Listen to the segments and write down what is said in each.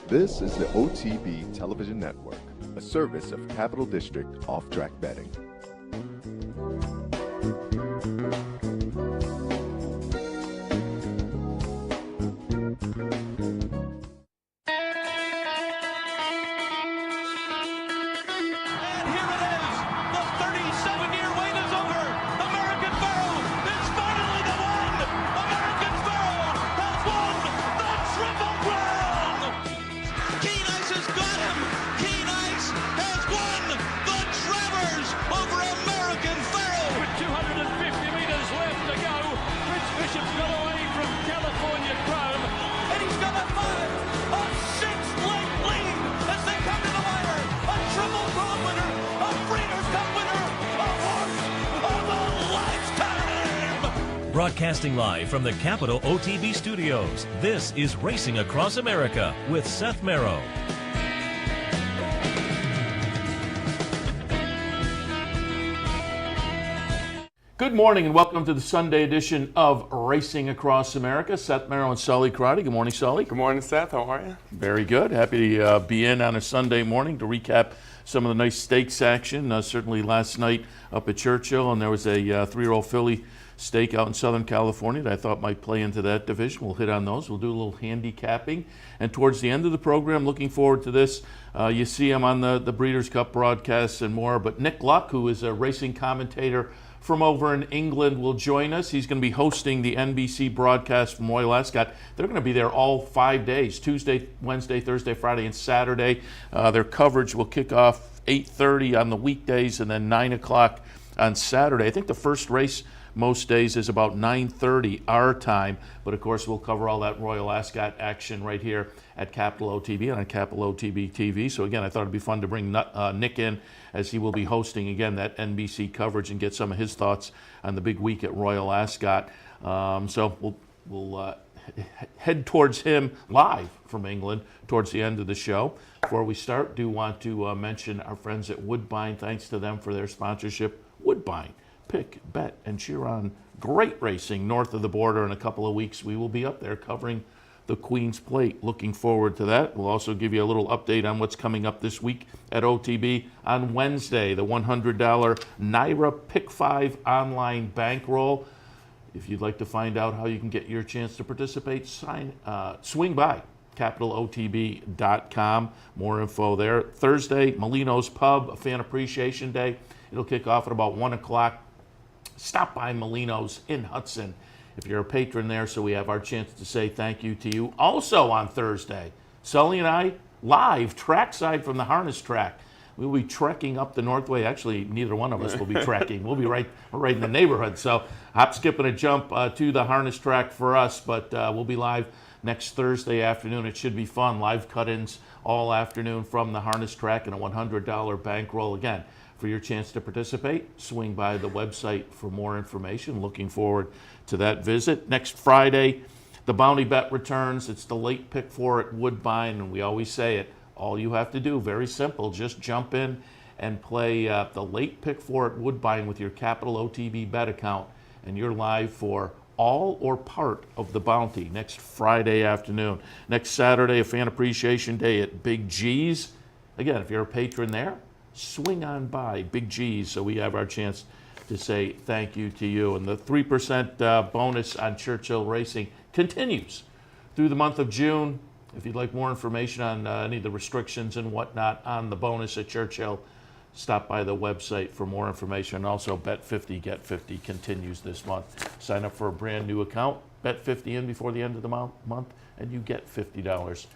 This is the OTB Television Network, a service of Capital District Off-Track Betting. Broadcasting live from the Capital OTB studios, this is Racing Across America with Seth Merrow. Good morning and welcome to the Sunday edition of Racing Across America. Seth Merrow and Sully Crotty. Good morning, Sully. Good morning, Seth. How are you? Very good. Happy to be in on a Sunday morning to recap some of the nice stakes action. Certainly last night up at Churchill, and there was a 3-year-old filly stake out in Southern California that I thought might play into that division. We'll hit on those. We'll do a little handicapping. And towards the end of the program, looking forward to this. You see him on the Breeders' Cup broadcasts and more. But Nick Luck, who is a racing commentator from over in England, will join us. He's going to be hosting the NBC broadcast from Royal Ascot. They're going to be there all 5 days, Tuesday, Wednesday, Thursday, Friday, and Saturday. Their coverage will kick off 8:30 on the weekdays and then 9 o'clock on Saturday. I think the first race most days is about 9:30 our time, but of course we'll cover all that Royal Ascot action right here at Capital OTB and on Capital OTB TV. So again, I thought it'd be fun to bring Nick in as he will be hosting again that NBC coverage and get some of his thoughts on the big week at Royal Ascot. So we'll head towards him live from England towards the end of the show. Before we start, do want to mention our friends at Woodbine. Thanks to them for their sponsorship. Woodbine. Pick, bet, and cheer on great racing north of the border. In a couple of weeks, we will be up there covering the Queen's Plate. Looking forward to that. We'll also give you a little update on what's coming up this week at OTB on Wednesday, the $100 NYRA Pick 5 online bankroll. If you'd like to find out how you can get your chance to participate, swing by capitalotb.com. More info there. Thursday, Molino's Pub, a fan appreciation day. It'll kick off at about 1 o'clock. Stop by Molino's in Hudson if you're a patron there, so we have our chance to say thank you to you. Also on Thursday, Sully and I live trackside from the harness track. We will be trekking up the Northway. Actually, neither one of us will be trekking. We'll be right in the neighborhood. So hop, skip, and a jump to the harness track for us, but we'll be live next Thursday afternoon. It should be fun. Live cut-ins all afternoon from the harness track and a $100 bankroll. Again, for your chance to participate, swing by the website for more information. Looking forward to that visit. Next Friday, the Bounty Bet returns. It's the late pick 4 at Woodbine, and we always say it. All you have to do, very simple, just jump in and play the late pick 4 at Woodbine with your Capital OTB bet account, and you're live for all or part of the bounty next Friday afternoon. Next Saturday, a fan appreciation day at Big G's. Again, if you're a patron there, swing on by Big G's so we have our chance to say thank you to you. And the 3% bonus on Churchill Racing continues through the month of June. If you'd like more information on any of the restrictions and whatnot on the bonus at Churchill, stop by the website for more information. And also, Bet 50, Get 50 continues this month. Sign up for a brand new account, Bet 50 in before the end of the month, and you get $50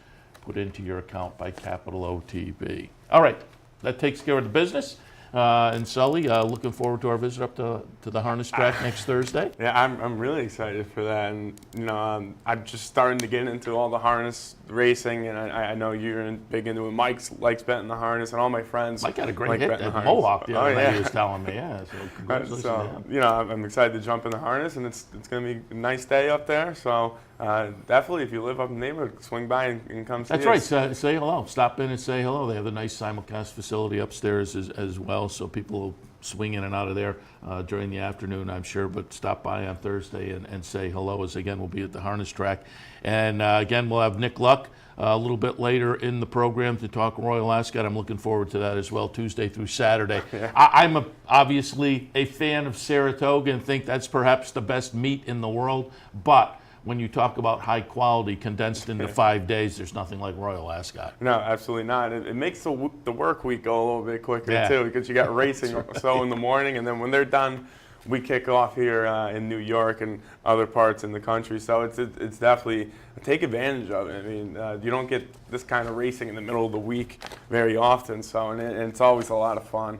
put into your account by Capital OTB. All right. That takes care of the business. And Sully, looking forward to our visit up to the harness track next Thursday. Yeah, I'm really excited for that. And, I'm just starting to get into all the harness racing. And I know you're big into it. Mike likes betting the harness, and all my friends Mike got a great hit at Mohawk the other night, he was telling me. Yeah, so congratulations to him. I'm excited to jump in the harness, and it's going to be a nice day up there. So definitely, if you live up in the neighborhood, swing by and come see us. That's right. Say hello. Stop in and say hello. They have a nice simulcast facility upstairs as well, so people will swing in and out of there during the afternoon, I'm sure. But stop by on Thursday and say hello, as again we'll be at the harness track. And again, we'll have Nick Luck a little bit later in the program to talk Royal Ascot. I'm looking forward to that as well, Tuesday through Saturday. Yeah. I'm obviously a fan of Saratoga and think that's perhaps the best meet in the world, but when you talk about high quality condensed into 5 days, there's nothing like Royal Ascot. No, absolutely not. It makes the work week go a little bit quicker Yeah. too, because you got racing so in the morning, and then when they're done, we kick off here in New York and other parts in the country. So it's definitely take advantage of it. I mean, you don't get this kind of racing in the middle of the week very often. So and it's always a lot of fun.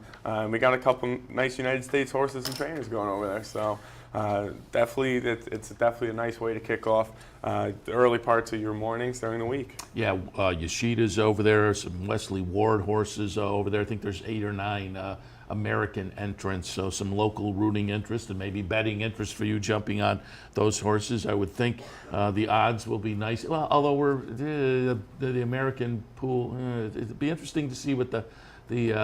We got a couple nice United States horses and trainers going over there. So. Definitely, it's definitely a nice way to kick off the early parts of your mornings during the week. Yeah, Yoshida's over there, some Wesley Ward horses over there. I think there's 8 or 9 American entrants, so some local rooting interest and maybe betting interest for you jumping on those horses. I would think the odds will be nice. Well, although we're the American pool, it'd be interesting to see what the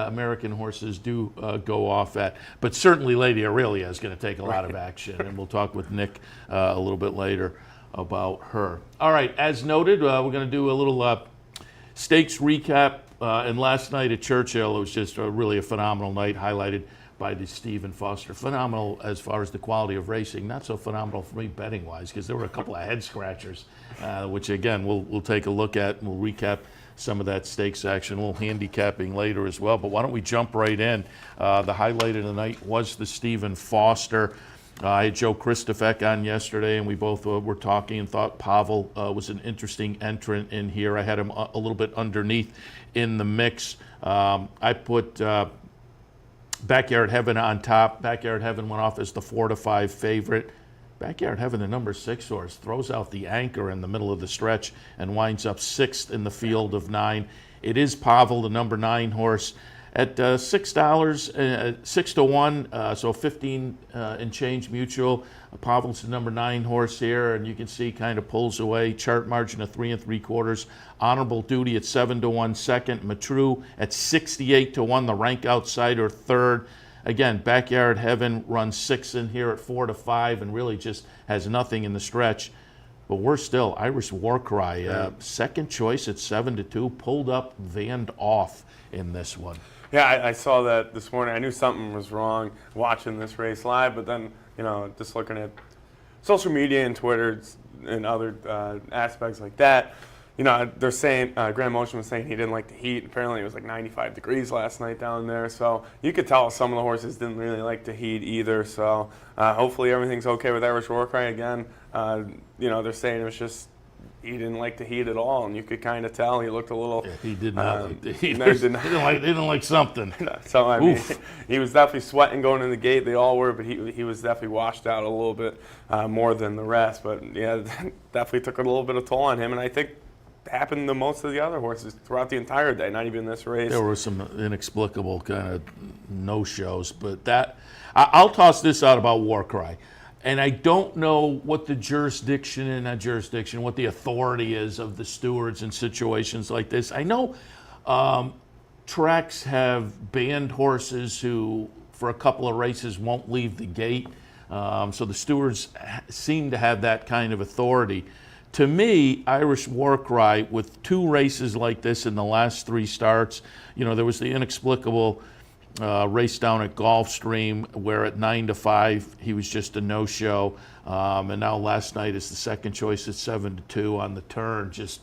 American horses do go off at. But certainly Lady Aurelia is going to take a lot of action, and we'll talk with Nick a little bit later about her. All right, as noted, we're going to do a little stakes recap. And last night at Churchill, it was just really a phenomenal night, highlighted by the Stephen Foster. Phenomenal as far as the quality of racing, not so phenomenal for me betting-wise, because there were a couple of head-scratchers, which, again, we'll take a look at, and we'll recap some of that stakes action, a little handicapping later as well. But why don't we jump right in? The highlight of the night was the Stephen Foster. I had Joe Christofek on yesterday, and we both were talking and thought Pavel was an interesting entrant in here. I had him a little bit underneath in the mix. I put Backyard Heaven on top. Backyard Heaven went off as the 4-5 favorite. Backyard Heaven, the number 6 horse, throws out the anchor in the middle of the stretch and winds up 6th in the field of 9. It is Pavel, the number 9 horse, at $6, 6 to 1, so 15 and change mutual. Pavel's the number 9 horse here, and you can see kind of pulls away. Chart margin of 3 3/4. Honorable Duty at 7 to 1 second. Matru at 68 to 1, the rank outsider third. Again, Backyard Heaven runs 6 in here at 4 to 5 and really just has nothing in the stretch. But we're still Irish War Cry, second choice at 7 to 2, pulled up, vanned off in this one. Yeah, I saw that this morning. I knew something was wrong watching this race live, but then, just looking at social media and Twitter and other aspects like that, they're saying, Graham Motion was saying he didn't like the heat. Apparently it was like 95 degrees last night down there. So you could tell some of the horses didn't really like the heat either. So hopefully everything's okay with Irish War Cry again. They're saying it was just he didn't like the heat at all, and you could kind of tell he looked a little. Yeah, he did not like the heat. He didn't like something. So I mean, he was definitely sweating going in the gate. They all were, but he was definitely washed out a little bit more than the rest. But yeah, definitely took a little bit of toll on him, and I think happened to most of the other horses throughout the entire day. Not even this race. There were some inexplicable kind of no-shows, but I'll toss this out about War Cry. And I don't know what the what the authority is of the stewards in situations like this. I know tracks have banned horses who, for a couple of races, won't leave the gate. So the stewards seem to have that kind of authority. To me, Irish War Cry, with 2 races like this in the last 3 starts, there was the inexplicable race down at Gulfstream where at 9 to 5 he was just a no-show, and now last night is the second choice at 7 to 2 on the turn. Just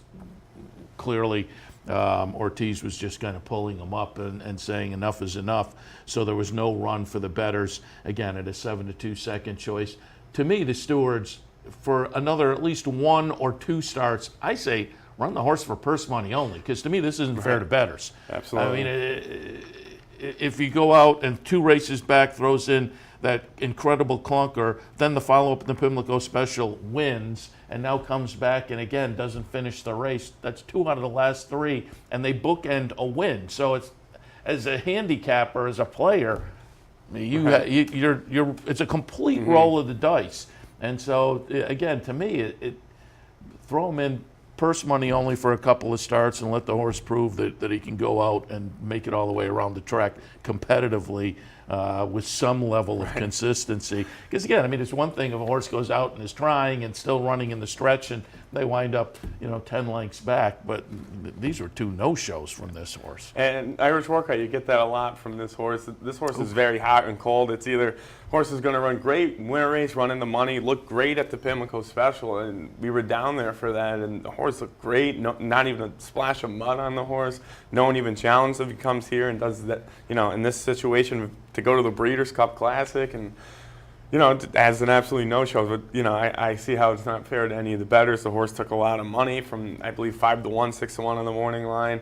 clearly Ortiz was just kind of pulling him up and saying enough is enough, so there was no run for the bettors again at a 7 to 2 second choice. To me, the stewards, for another at least 1 or 2 starts, I say run the horse for purse money only, because to me this isn't fair to bettors. Absolutely. I mean, if you go out and 2 races back throws in that incredible clunker, then the follow-up in the Pimlico Special wins, and now comes back and again doesn't finish the race. That's 2 out of the last 3, and they bookend a win. So it's, as a handicapper, as a player, it's a complete roll of the dice. And so again, to me, throw them in purse money only for a couple of starts and let the horse prove that he can go out and make it all the way around the track competitively with some level of consistency. Because again, I mean, it's one thing if a horse goes out and is trying and still running in the stretch and they wind up, 10 lengths back. But these were 2 no-shows from this horse. And Irish Workout, you get that a lot from this horse. This horse is very hot and cold. It's either horse is going to run great, win a race, run in the money, look great at the Pimlico Special, and we were down there for that, and the horse looked great. No, not even a splash of mud on the horse. No one even challenged if he comes here and does that. In this situation, to go to the Breeders' Cup Classic and. As an absolutely no-show, but, I see how it's not fair to any of the bettors. The horse took a lot of money from, I believe, 5-1, 6-1 on the morning line.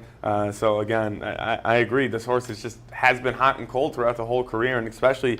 So, again, I agree. This horse has been hot and cold throughout the whole career, and especially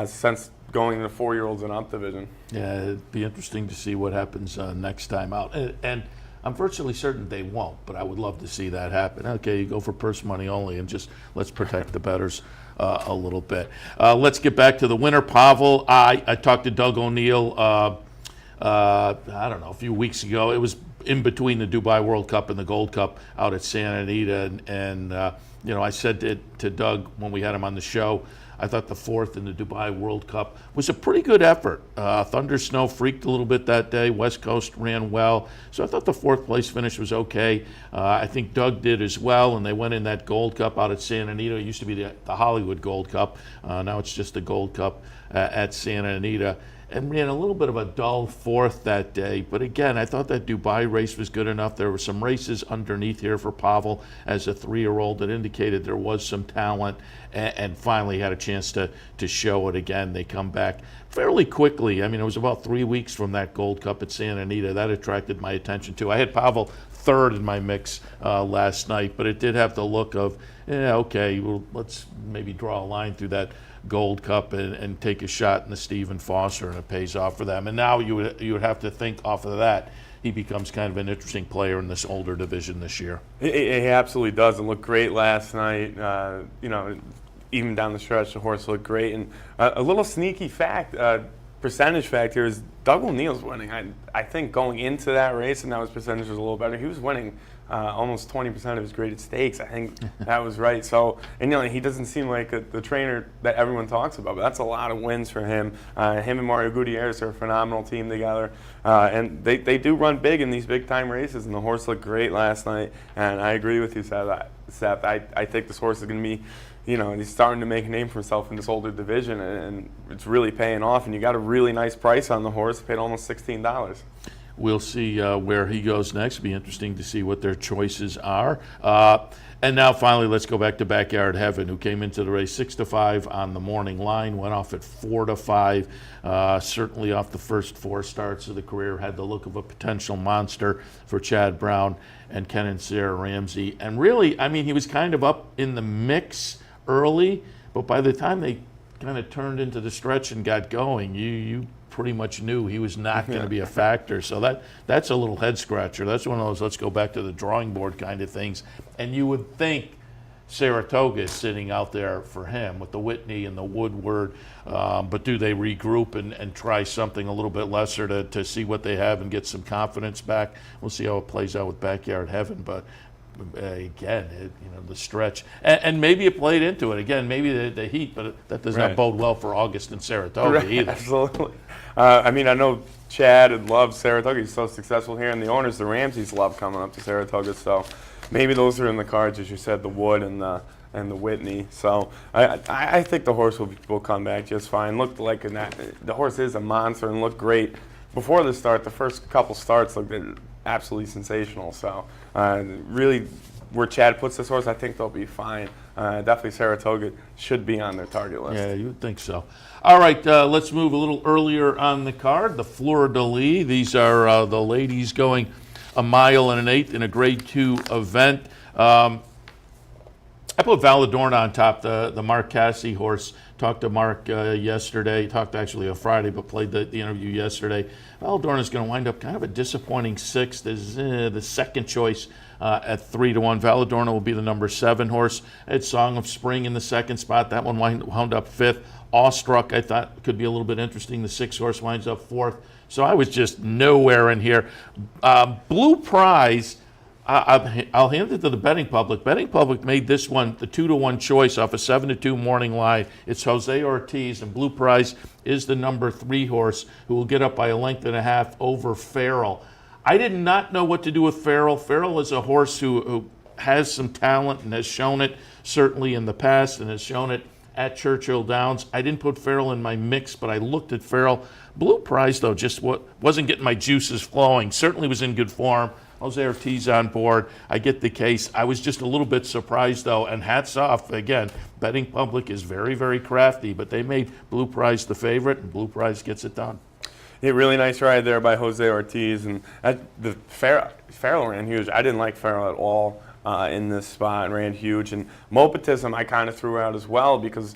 since going to the 4-year-olds and up division. Yeah, it'd be interesting to see what happens next time out. And I'm virtually certain they won't, but I would love to see that happen. Okay, you go for purse money only and just let's protect the bettors a little bit. Let's get back to the winner, Pavel. I talked to Doug O'Neill, I don't know, a few weeks ago. It was in between the Dubai World Cup and the Gold Cup out at Santa Anita. And I said to Doug when we had him on the show, I thought the 4th in the Dubai World Cup was a pretty good effort. Thunder Snow freaked a little bit that day. West Coast ran well. So I thought the 4th place finish was okay. I think Doug did as well, and they went in that Gold Cup out at Santa Anita. It used to be the Hollywood Gold Cup. Now it's just the Gold Cup at Santa Anita. And ran a little bit of a dull 4th that day. But again, I thought that Dubai race was good enough. There were some races underneath here for Pavel as a 3-year-old that indicated there was some talent, and finally had a chance to show it again. They come back fairly quickly. I mean, it was about 3 weeks from that Gold Cup at Santa Anita. That attracted my attention too. I had Pavel 3rd in my mix last night, but it did have the look of, okay, well, let's maybe draw a line through that Gold Cup and take a shot in the Stephen Foster, and it pays off for them. And now you would have to think off of that, he becomes kind of an interesting player in this older division this year. He absolutely does, and looked great last night. Even down the stretch, the horse looked great. And a little sneaky fact, percentage fact here is Doug O'Neill's winning. I think going into that race, and now his percentage was a little better, he was winning almost 20% of his graded stakes. I think that was right. So, and he doesn't seem like the trainer that everyone talks about, but that's a lot of wins for him. Him and Mario Gutierrez are a phenomenal team together, and they do run big in these big-time races, and the horse looked great last night. And I agree with you, Seth. I think this horse is going to be, he's starting to make a name for himself in this older division, and it's really paying off. And you got a really nice price on the horse, paid almost $16. We'll see where he goes next. It'll be interesting to see what their choices are. And now finally, let's go back to Backyard Heaven, who came into the race 6-5 on the morning line, went off at 4-5. Certainly off the first 4 starts of the career, had the look of a potential monster for Chad Brown and Ken and Sarah Ramsey. And really, I mean, he was kind of up in the mix early, but by the time they kind of turned into the stretch and got going, you pretty much knew he was not going to be a factor. So that's a little head scratcher. That's one of those let's go back to the drawing board kind of things. And you would think Saratoga is sitting out there for him with the Whitney and the Woodward, but do they regroup and try something a little bit lesser to see what they have and get some confidence back? We'll see how it plays out with Backyard Heaven, but again, the stretch, and maybe it played into it. Again, maybe the heat, but that does not bode well for August and Saratoga either. Absolutely. I know Chad loves Saratoga. He's so successful here, and the owners, the Ramseys, love coming up to Saratoga. So maybe those are in the cards, as you said, the Wood and the Whitney. So I think the horse will come back just fine. Looked like the horse is a monster and looked great before the start. The first couple starts looked absolutely sensational. So really, where Chad puts this horse, I think they'll be fine. Definitely Saratoga should be on their target list. Yeah, you would think so. All right, let's move a little earlier on the card. The Fleur-de-Lis. These are the ladies going a mile and an eighth in a Grade 2 event. I I put Valadorna on top, the Mark Cassie horse. Talked to Mark yesterday, talked actually on Friday, but played the interview yesterday. Valadorna is going to wind up kind of a disappointing sixth as the second choice at 3-1. Valadorna will be the number 7 horse. I had Song of Spring in the second spot. That one wound up 5th. Awestruck, I thought, could be a little bit interesting. The 6 horse winds up 4th. So I was just nowhere in here. Blue Prize, I'll hand it to the betting public. Betting public made this one the 2-1 choice off a 7-2 morning line. It's Jose Ortiz, and Blue Prize is the number 3 horse who will get up by a length and a half over Farrell. I did not know what to do with Farrell. Farrell is a horse who has some talent and has shown it certainly in the past and has shown it at Churchill Downs. I didn't put Farrell in my mix, but I looked at Farrell. Blue Prize, though, just wasn't getting my juices flowing. Certainly was in good form. Jose Ortiz on board. I get the case. I was just a little bit surprised, though, and hats off. Again, betting public is very, very crafty, but they made Blue Prize the favorite, and Blue Prize gets it done. Yeah, really nice ride there by Jose Ortiz, and Farrell ran huge. I didn't like Farrell at all in this spot, and ran huge. And Mopatism I kind of threw out as well because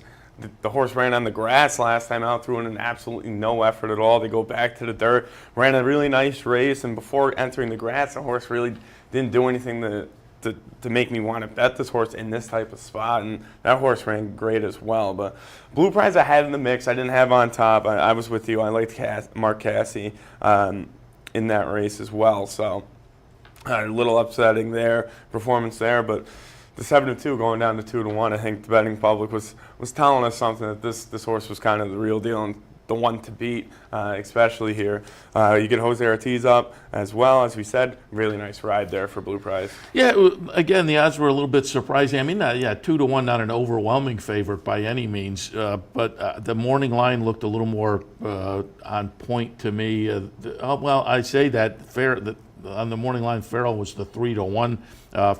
the horse ran on the grass last time out, threw in absolutely no effort at all. They go back to the dirt, ran a really nice race, and before entering the grass, the horse really didn't do anything to make me want to bet this horse in this type of spot, and that horse ran great as well. But Blue Prize I had in the mix. I didn't have on top. I was with you. I liked Mark Cassie in that race as well. So a little upsetting there, performance there, but the 7-2 going down to 2-1, I think the betting public was telling us something that this horse was kind of the real deal and the one to beat, especially here. You get Jose Ortiz up as well, as we said. Really nice ride there for Blue Prize. Yeah, again, the odds were a little bit surprising. I mean, 2-1, not an overwhelming favorite by any means, but the morning line looked a little more on point to me. Well, I say that on the morning line, Farrell was the 3-1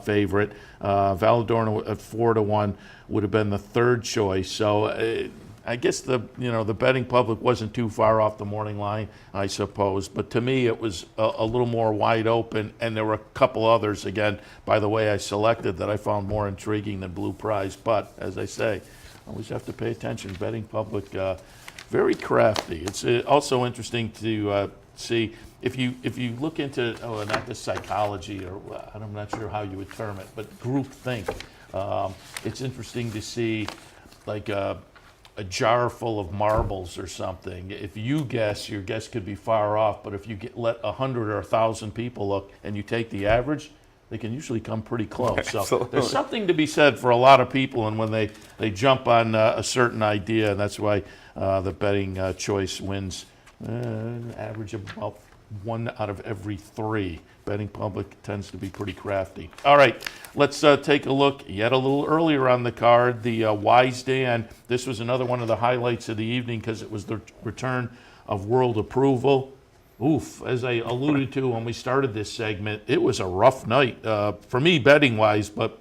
favorite. Valadorna at 4-1 would have been the third choice. So I guess the betting public wasn't too far off the morning line, I suppose. But to me, it was a little more wide open, and there were a couple others, again, by the way I selected, that I found more intriguing than Blue Prize. But as I say, always have to pay attention. Betting public, very crafty. It's also interesting to see if you look into not the psychology, or I'm not sure how you would term it, but group think. It's interesting to see like a jar full of marbles or something. If you guess, your guess could be far off, but if you let 100 or 1,000 people look and you take the average, they can usually come pretty close. So there's something to be said for a lot of people, and when they jump on a certain idea, and that's why the betting choice wins average of about 1 out of every 3. Betting public tends to be pretty crafty. All right, let's take a look yet a little earlier on the card. The Wise Dan. This was another one of the highlights of the evening because it was the return of World Approval. Oof, as I alluded to when we started this segment, it was a rough night for me betting-wise, but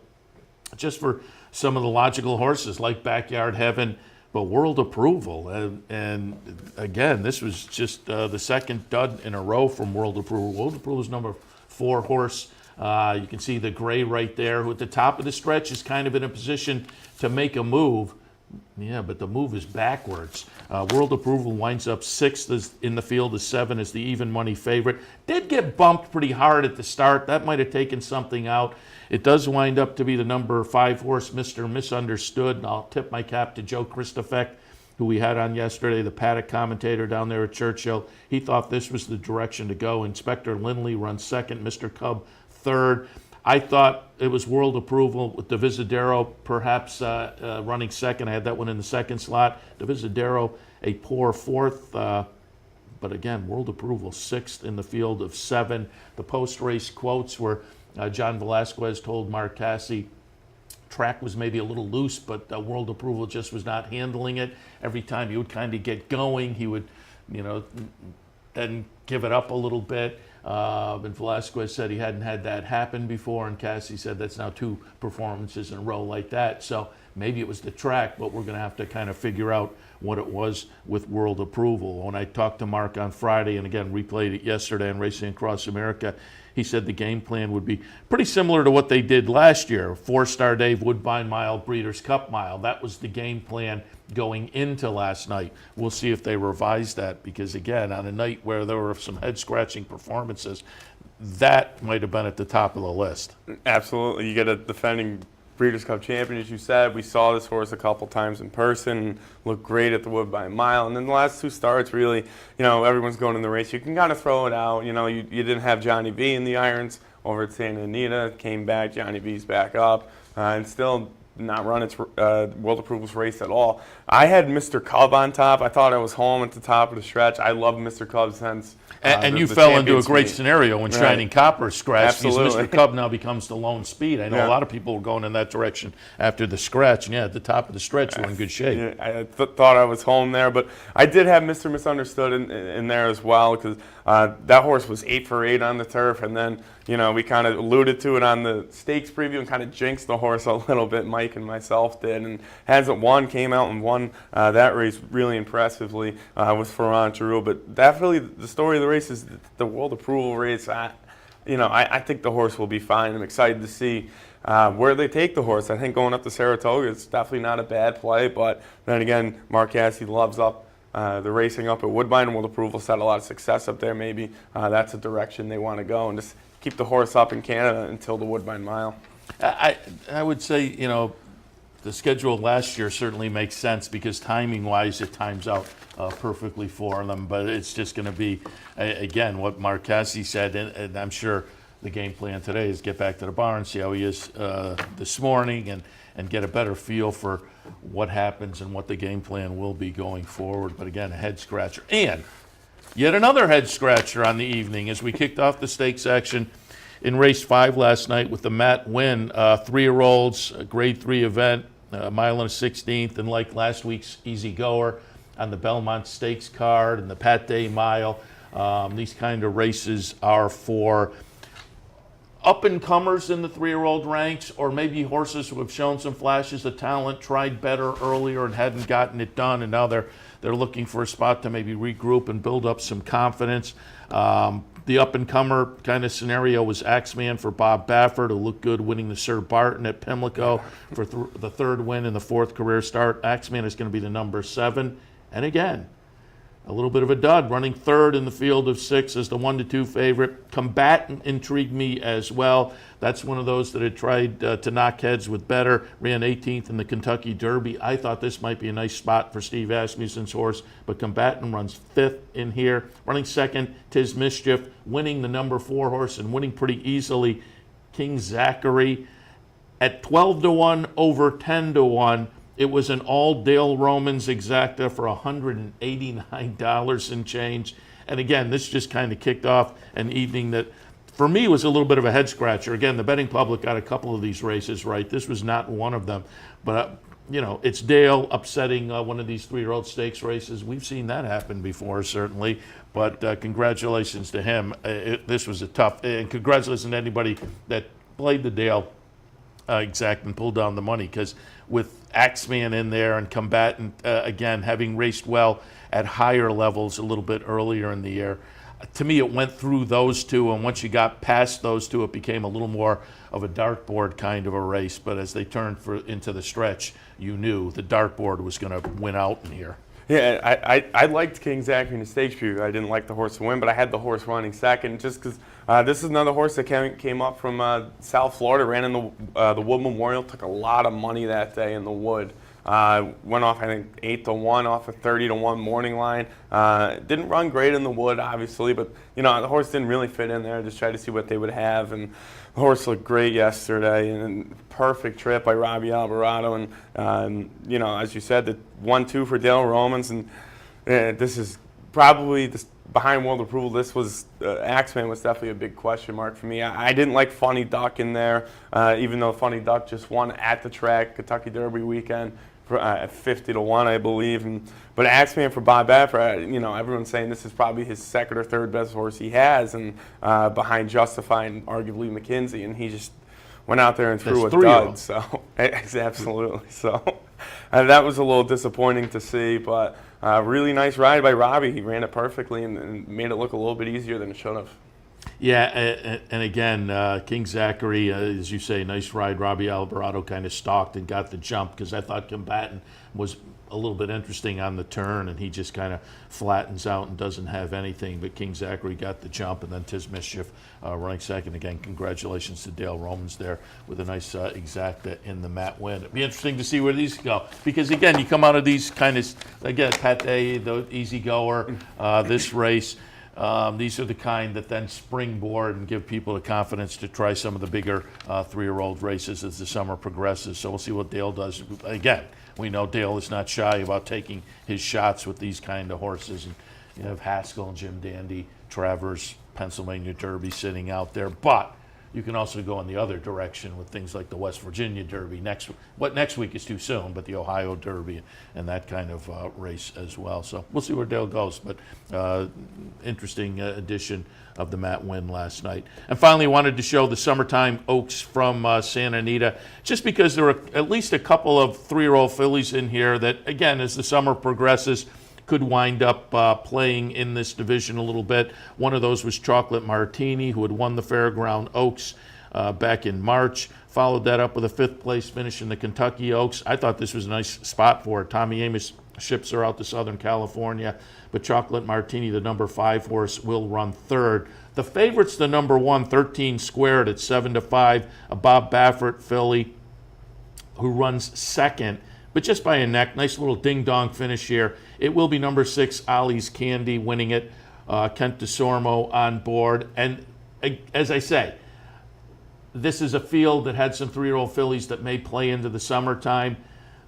just for some of the logical horses like Backyard Heaven, but World Approval. And again, this was just the second dud in a row from World Approval. World Approval is number 4 horse. You can see the gray right there, who at the top of the stretch is kind of in a position to make a move. Yeah, but the move is backwards. World Approval winds up 6th in the field, as 7 is the even money favorite. Did get bumped pretty hard at the start. That might have taken something out. It does wind up to be the number 5 horse, Mr. Misunderstood. And I'll tip my cap to Joe Christofek, who we had on yesterday, the paddock commentator down there at Churchill. He thought this was the direction to go. Inspector Lindley runs 2nd, Mr. Cub 3rd. I thought it was World Approval with Divisadero perhaps running 2nd. I had that one in the 2nd slot. Divisadero a poor 4th. But again, World Approval 6th in the field of 7. The post-race quotes were John Velasquez told Mark Cassie track was maybe a little loose, but World Approval just was not handling it. Every time he would kind of get going, he would, then give it up a little bit. And Velasquez said he hadn't had that happen before, and Cassie said that's now 2 performances in a row like that. So maybe it was the track, but we're going to have to kind of figure out what it was with world approval. When I talked to Mark on Friday, and again replayed it yesterday on Racing Across America, he said the game plan would be pretty similar to what they did last year. 4-Star Dave Woodbine Mile, Breeders' Cup Mile. That was the game plan going into last night. We'll see if they revise that, because again, on a night where there were some head-scratching performances, that might have been at the top of the list. Absolutely. You get a defending Breeders' Cup champion, as you said. We saw this horse a couple times in person, looked great at the Woodbine Mile. And then the last 2 starts, really, everyone's going in the race. You can kind of throw it out. You didn't have Johnny V in the irons over at Santa Anita. Came back, Johnny V's back up, and still not run its world approvals race at all. I had Mr. Cub on top. I thought I was home at the top of the stretch. I love Mr. Cub since and you the fell into a Champions great Meet. scenario when Shining Copper scratched. Absolutely. Mr. Cub now becomes the lone speed. I know a lot of people were going in that direction after the scratch. And yeah, at the top of the stretch, we're in good shape. Yeah, I thought I was home there, but I did have Mr. Misunderstood in there as well, because that horse was 8 for 8 on the turf, and then we kind of alluded to it on the stakes preview and kind of jinxed the horse a little bit. Mike and myself did, and hasn't won, came out and won that race really impressively with Ferrand Giroux. But definitely the story of the race is the world approval race. I think the horse will be fine. I'm excited to see where they take the horse. I think going up to Saratoga, it's definitely not a bad play, but then again, Mark Cassidy loves up the racing up at Woodbine, and world approval had a lot of success up there. Maybe that's a direction they want to go, and just keep the horse up in Canada until the Woodbine Mile. I would say, the schedule last year certainly makes sense, because timing-wise it times out perfectly for them. But it's just going to be, again, what Mark Cassidy said, and I'm sure the game plan today is get back to the barn, see how he is this morning, and get a better feel for what happens and what the game plan will be going forward. But again, a head-scratcher. And yet another head-scratcher on the evening as we kicked off the stakes action in race 5 last night with the Matt Wynn 3-year-olds, a grade 3 event, a mile and a 16th, and like last week's Easy Goer on the Belmont Stakes card and the Pat Day Mile. These kind of races are for up-and-comers in the 3-year-old ranks, or maybe horses who have shown some flashes of talent, tried better earlier and hadn't gotten it done, and now they're looking for a spot to maybe regroup and build up some confidence. The up-and-comer kind of scenario was Axeman for Bob Baffert, who looked good winning the Sir Barton at Pimlico for the 3rd win in the 4th career start. Axeman is going to be the number 7. And again, a little bit of a dud, running 3rd in the field of 6 as the 1-2 favorite. Combatant intrigued me as well. That's one of those that had tried to knock heads with better. Ran 18th in the Kentucky Derby. I thought this might be a nice spot for Steve Asmussen's horse, but Combatant runs 5th in here. Running 2nd, Tis Mischief, winning the number 4 horse and winning pretty easily, King Zachary. At 12-1 over 10-1, it was an all Dale Romans exacta for $189 and change. And again, this just kind of kicked off an evening that, for me, was a little bit of a head scratcher. Again, the betting public got a couple of these races right. This was not one of them. But, it's Dale upsetting one of these 3-year-old stakes races. We've seen that happen before, certainly. But congratulations to him. This was a tough, and congratulations to anybody that played the Dale exact and pulled down the money, because with Axeman in there and Combatant, again, having raced well at higher levels a little bit earlier in the year, to me it went through those two, and once you got past those two, it became a little more of a dartboard kind of a race. But as they turned into the stretch, you knew the dartboard was going to win out in here. Yeah, I liked King Zachary in the stakes preview. I didn't like the horse to win, but I had the horse running 2nd just because this is another horse that came up from South Florida, ran in the Wood Memorial, took a lot of money that day in the Wood. Went off, I think, 8-1 off a 30-1 morning line. Didn't run great in the Wood, obviously, but the horse didn't really fit in there. Just tried to see what they would have, and the horse looked great yesterday. And perfect trip by Robbie Alvarado, and as you said, the 1-2 for Dale Romans, and this is probably behind world approval. This was Axeman was definitely a big question mark for me. I didn't like Funny Duck in there, even though Funny Duck just won at the track Kentucky Derby weekend at 50-1, I believe. But Axeman for Bob Baffert, everyone's saying this is probably his 2nd or 3rd best horse he has, and behind Justify and arguably McKinsey, and he just went out there and threw That's a 3-year-old. dud. So absolutely. So that was a little disappointing to see, but really nice ride by Robbie. He ran it perfectly and made it look a little bit easier than it should have. Yeah, and again, King Zachary, as you say, nice ride. Robbie Alvarado kind of stalked and got the jump, because I thought Combatant was a little bit interesting on the turn, and he just kind of flattens out and doesn't have anything. But King Zachary got the jump, and then Tiz Mischief running second. Again, congratulations to Dale Romans there with a nice exacta in the Matt win. It'd be interesting to see where these go, because again, you come out of these kind of, again, Pate, the easy goer, this race. These are the kind that then springboard and give people the confidence to try some of the bigger 3-year-old races as the summer progresses. So we'll see what Dale does. Again, we know Dale is not shy about taking his shots with these kind of horses. And you have Haskell and Jim Dandy, Travers, Pennsylvania Derby sitting out there. But you can also go in the other direction with things like the West Virginia Derby. Next week is too soon, but the Ohio Derby and that kind of race as well. So we'll see where Dale goes. But interesting edition of the Matt win last night. And finally, wanted to show the Summertime Oaks from Santa Anita, just because there are at least a couple of 3-year-old fillies in here that, again, as the summer progresses, could wind up playing in this division a little bit. One of those was Chocolate Martini, who had won the Fairground Oaks back in March. Followed that up with a 5th place finish in the Kentucky Oaks. I thought this was a nice spot for her. Tommy Amos ships her out to Southern California, but Chocolate Martini, the number 5 horse, will run 3rd. The favorite's the number 1, 13 Squared at 7-5, a Bob Baffert filly who runs 2nd, but just by a neck. Nice little ding-dong finish here. It will be number 6, Ollie's Candy, winning it. Kent DeSormo on board. And as I say, this is a field that had some 3-year-old fillies that may play into the summertime.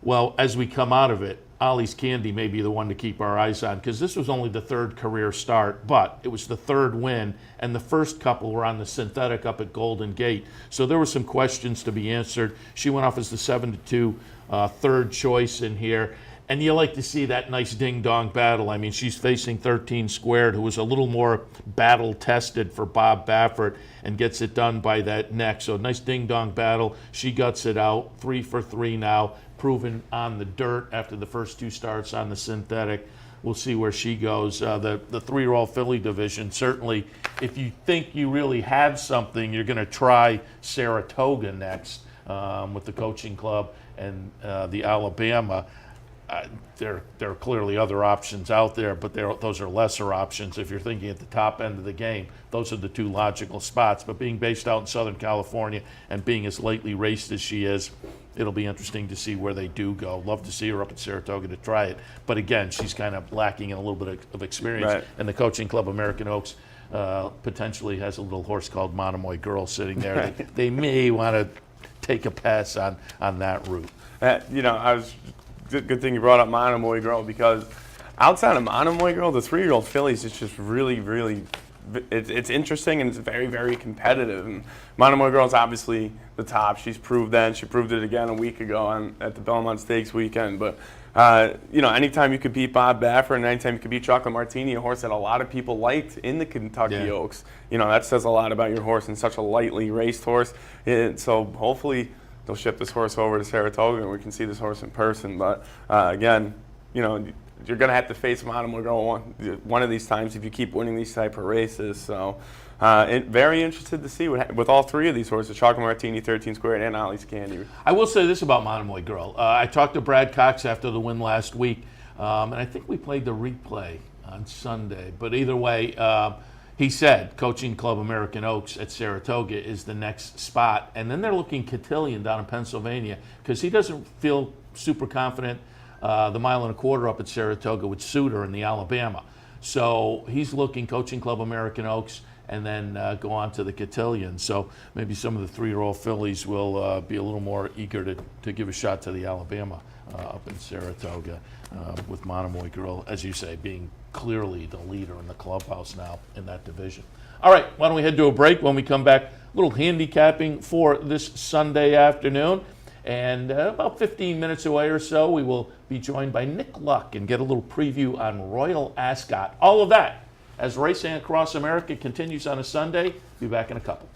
Well, as we come out of it, Ollie's Candy may be the one to keep our eyes on, because this was only the 3rd career start, but it was the 3rd win, and the first couple were on the synthetic up at Golden Gate. So there were some questions to be answered. She went off as the 7-2 3rd choice in here. And you like to see that nice ding-dong battle. I mean, she's facing 13 Squared, who was a little more battle-tested for Bob Baffert, and gets it done by that neck. So nice ding-dong battle. She guts it out, 3 for 3 now, proven on the dirt after the first 2 starts on the synthetic. We'll see where she goes. The 3-year-old filly division, certainly, if you think you really have something, you're going to try Saratoga next with the coaching club and the Alabama. There are clearly other options out there, but those are lesser options. If you're thinking at the top end of the game, those are the 2 logical spots. But being based out in Southern California and being as lightly raced as she is, it'll be interesting to see where they do go. Love to see her up at Saratoga to try it. But again, she's kind of lacking in a little bit of experience. Right. And the coaching club, American Oaks, potentially has a little horse called Monomoy Girl sitting there. Right. They may want to take a pass on that route. Good thing you brought up Monomoy Girl, because outside of Monomoy Girl, the 3-year-old fillies is just really, really, it's interesting, and it's very, very competitive. And Monomoy Girl is obviously the top. She's proved that. She proved it again a week ago at the Belmont Stakes weekend. But anytime you could beat Bob Baffert, and anytime you could beat Chocolate Martini, a horse that a lot of people liked in the Kentucky Oaks, that says a lot about your horse, and such a lightly raced horse. So hopefully they'll ship this horse over to Saratoga and we can see this horse in person. But again, you're going to have to face Monomoy Girl one of these times if you keep winning these type of races. So very interested to see with all 3 of these horses, Chocolate Martini, 13 Squared, and Ollie's Candy. I will say this about Monomoy Girl. I talked to Brad Cox after the win last week, and I think we played the replay on Sunday. But either way, he said Coaching Club American Oaks at Saratoga is the next spot. And then they're looking Cotillion down in Pennsylvania, because he doesn't feel super confident the 1.25 miles up at Saratoga would suit her in the Alabama. So he's looking Coaching Club American Oaks and then go on to the Cotillion. So maybe some of the 3-year-old fillies will be a little more eager to give a shot to the Alabama up in Saratoga, with Monomoy Girl, as you say, being clearly the leader in the clubhouse now in that division. All right, why don't we head to a break? When we come back, a little handicapping for this Sunday afternoon. And about 15 minutes away or so, we will be joined by Nick Luck and get a little preview on Royal Ascot. All of that as Racing Across America continues on a Sunday. Be back in a couple.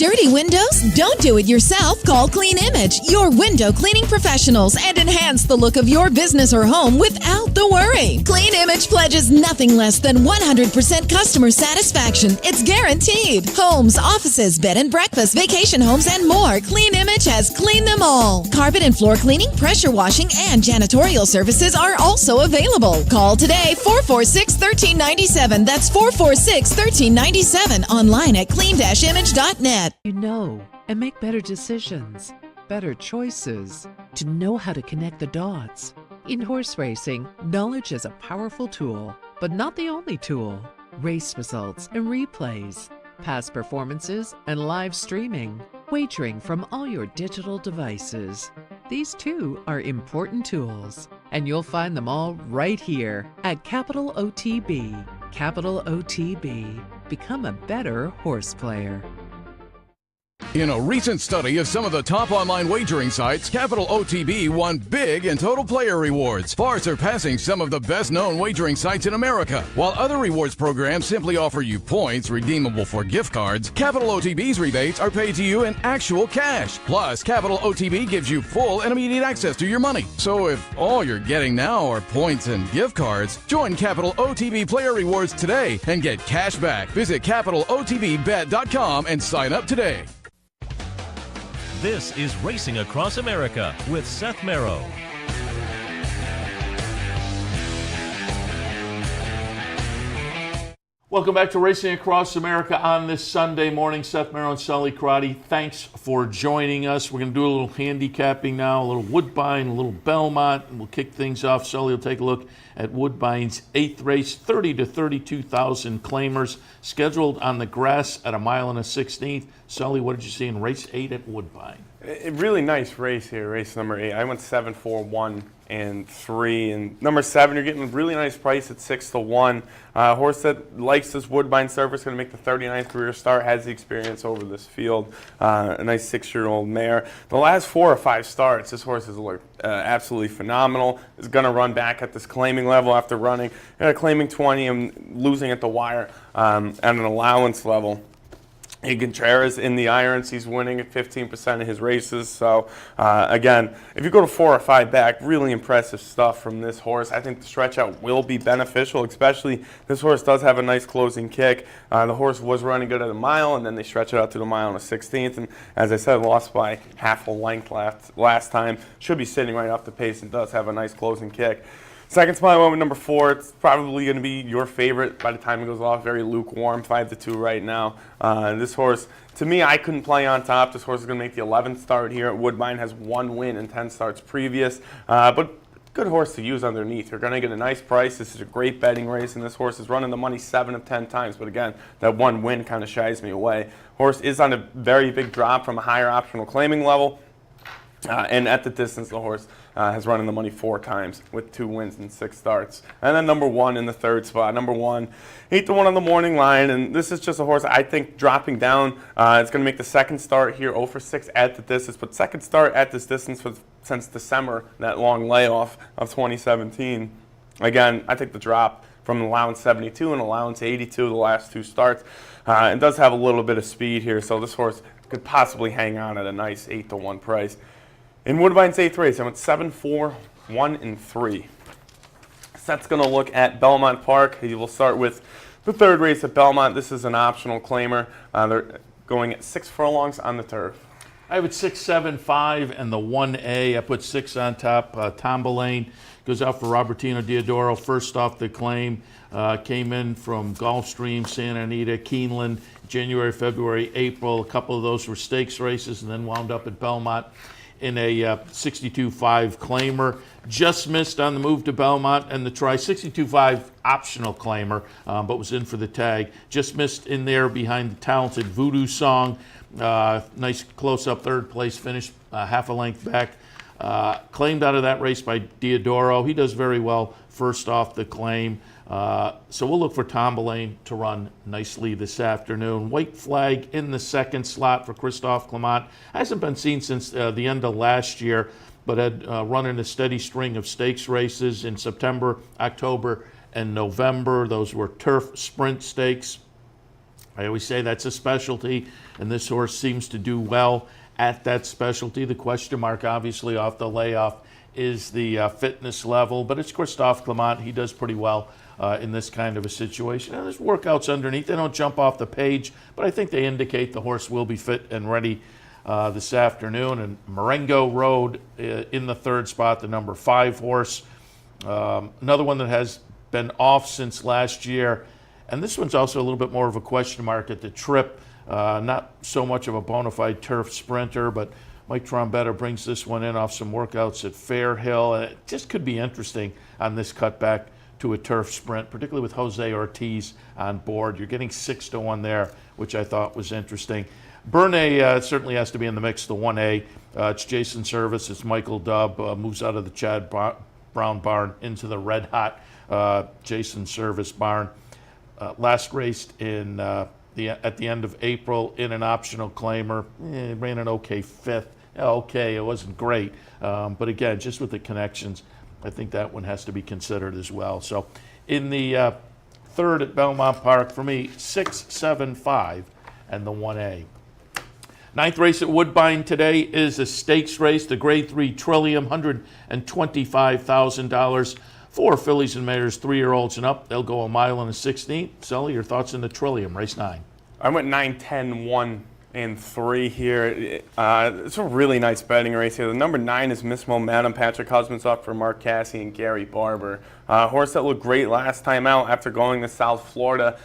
Dirty windows? Don't do it yourself. Call Clean Image, your window cleaning professionals, and enhance the look of your business or home without the worry. Clean Image pledges nothing less than 100% customer satisfaction. It's guaranteed. Homes, offices, bed and breakfast, vacation homes, and more. Clean Image has cleaned them all. Carpet and floor cleaning, pressure washing, and janitorial services are also available. Call today, 446-1397. That's 446-1397. Online at clean-image.net. You know, and make better decisions, better choices, to know how to connect the dots. In horse racing, knowledge is a powerful tool, but not the only tool. Race results and replays, past performances and live streaming, wagering from all your digital devices. These too are important tools, and you'll find them all right here at Capital OTB. Capital OTB. Become a better horse player. In a recent study of some of the top online wagering sites, Capital OTB won big in total player rewards, far surpassing some of the best-known wagering sites in America. While other rewards programs simply offer you points redeemable for gift cards, Capital OTB's rebates are paid to you in actual cash. Plus, Capital OTB gives you full and immediate access to your money. So if all you're getting now are points and gift cards, join Capital OTB Player Rewards today and get cash back. Visit CapitalOTBBet.com and sign up today. This is Racing Across America with Seth Merrow. Welcome back to Racing Across America on this Sunday morning. Seth Merrow and Sully Crotty, thanks for joining us. We're going to do a little handicapping now, a little Woodbine, a little Belmont, and we'll kick things off. Sully will take a look at Woodbine's 8th race, 30 to 32,000 claimers, scheduled on the grass at 1 1/16. Sully, what did you see in race 8 at Woodbine? A really nice race here, race number 8. I went 7, 4, 1, and 3. And number 7, you're getting a really nice price at 6 to 1. Horse that likes this Woodbine surface, going to make the 39th career start, has the experience over this field. A nice 6-year-old mare. The last 4 or 5 starts, this horse has looked absolutely phenomenal. Is going to run back at this claiming level after running claiming 20 and losing at the wire at an allowance level. Contreras in the irons, he's winning at 15% of his races. So, again, if you go to 4 or 5 back, really impressive stuff from this horse. I think the stretch out will be beneficial, especially this horse does have a nice closing kick. The horse was running good at a mile, and then they stretch it out to the 1 16th. And as I said, lost by half a length last time. Should be sitting right off the pace and does have a nice closing kick. Second spot, I went with number 4. It's probably going to be your favorite by the time it goes off. Very lukewarm, 5 to 2 right now. This horse, to me, I couldn't play on top. This horse is going to make the 11th start here at Woodbine. Has 1 win in 10 starts previous, but good horse to use underneath. You're going to get a nice price. This is a great betting race, and this horse is running the money 7 of 10 times. But again, that 1 win kind of shies me away. Horse is on a very big drop from a higher optional claiming level. And at the distance, the horse has run in the money 4 times with 2 wins in 6 starts. And then number 1 in the 3rd spot. Number 1, 8 to 1 on the morning line. And this is just a horse I think dropping down. It's going to make the 2nd start here, 0 for 6 at the distance. But 2nd start at this distance since December, that long layoff of 2017. Again, I think the drop from allowance 72 and allowance 82 the last 2 starts. It does have a little bit of speed here. So this horse could possibly hang on at a nice 8 to 1 price. In Woodbine's 8th race, I went 7, 4, 1, and 3. Seth's going to look at Belmont Park. He will start with the 3rd race at Belmont. This is an optional claimer. They're going at 6 furlongs on the turf. I have it 6, 7, 5, and the 1A. I put 6 on top. Tombalane goes out for Robertino Diodoro. First off the claim, came in from Gulfstream, Santa Anita, Keeneland, January, February, April. A couple of those were stakes races, and then wound up at Belmont in a 62.5 claimer. Just missed on the move to Belmont and the try. 62.5 optional claimer, but was in for the tag. Just missed in there behind the talented Voodoo Song. Nice close-up 3rd place finish, half a length back. Claimed out of that race by Diodoro. He does very well first off the claim. So we'll look for Tombalane to run nicely this afternoon. White flag in the 2nd slot for Christophe Clement. Hasn't been seen since the end of last year, but had run in a steady string of stakes races in September, October, and November. Those were turf sprint stakes. I always say that's a specialty, and this horse seems to do well at that specialty. The question mark, obviously, off the layoff is the fitness level, but it's Christophe Clement. He does pretty well in this kind of a situation. And there's workouts underneath. They don't jump off the page, but I think they indicate the horse will be fit and ready this afternoon. And Marengo Road in the third spot, the number 5 horse. Another one that has been off since last year. And this one's also a little bit more of a question mark at the trip. Not so much of a bona fide turf sprinter, but Mike Trombetta brings this one in off some workouts at Fair Hill. And it just could be interesting on this cutback to a turf sprint, particularly with Jose Ortiz on board. You're getting 6-1 there, which I thought was interesting. Bernay certainly has to be in the mix, the 1A. It's Jason Service, it's Michael Dubb, moves out of the Chad Brown barn into the red hot Jason Service barn. Last raced in at the end of April in an optional claimer. Ran an okay 5th. Okay, it wasn't great. But again, just with the connections, I think that one has to be considered as well. So in the third at Belmont Park, for me, 6, 7, 5, and the 1A. Ninth race at Woodbine today is a stakes race, the Grade 3 Trillium, $125,000. 4 fillies and mares, 3-year-olds and up. They'll go a mile and a 16th. Sully, your thoughts in the Trillium, race 9? I went 9, 10, 1, and 3 here. It's a really nice betting race here. The number 9 is Miss Momentum. Patrick Husband's up for Mark Cassie and Gary Barber. Horse that looked great last time out after going to South Florida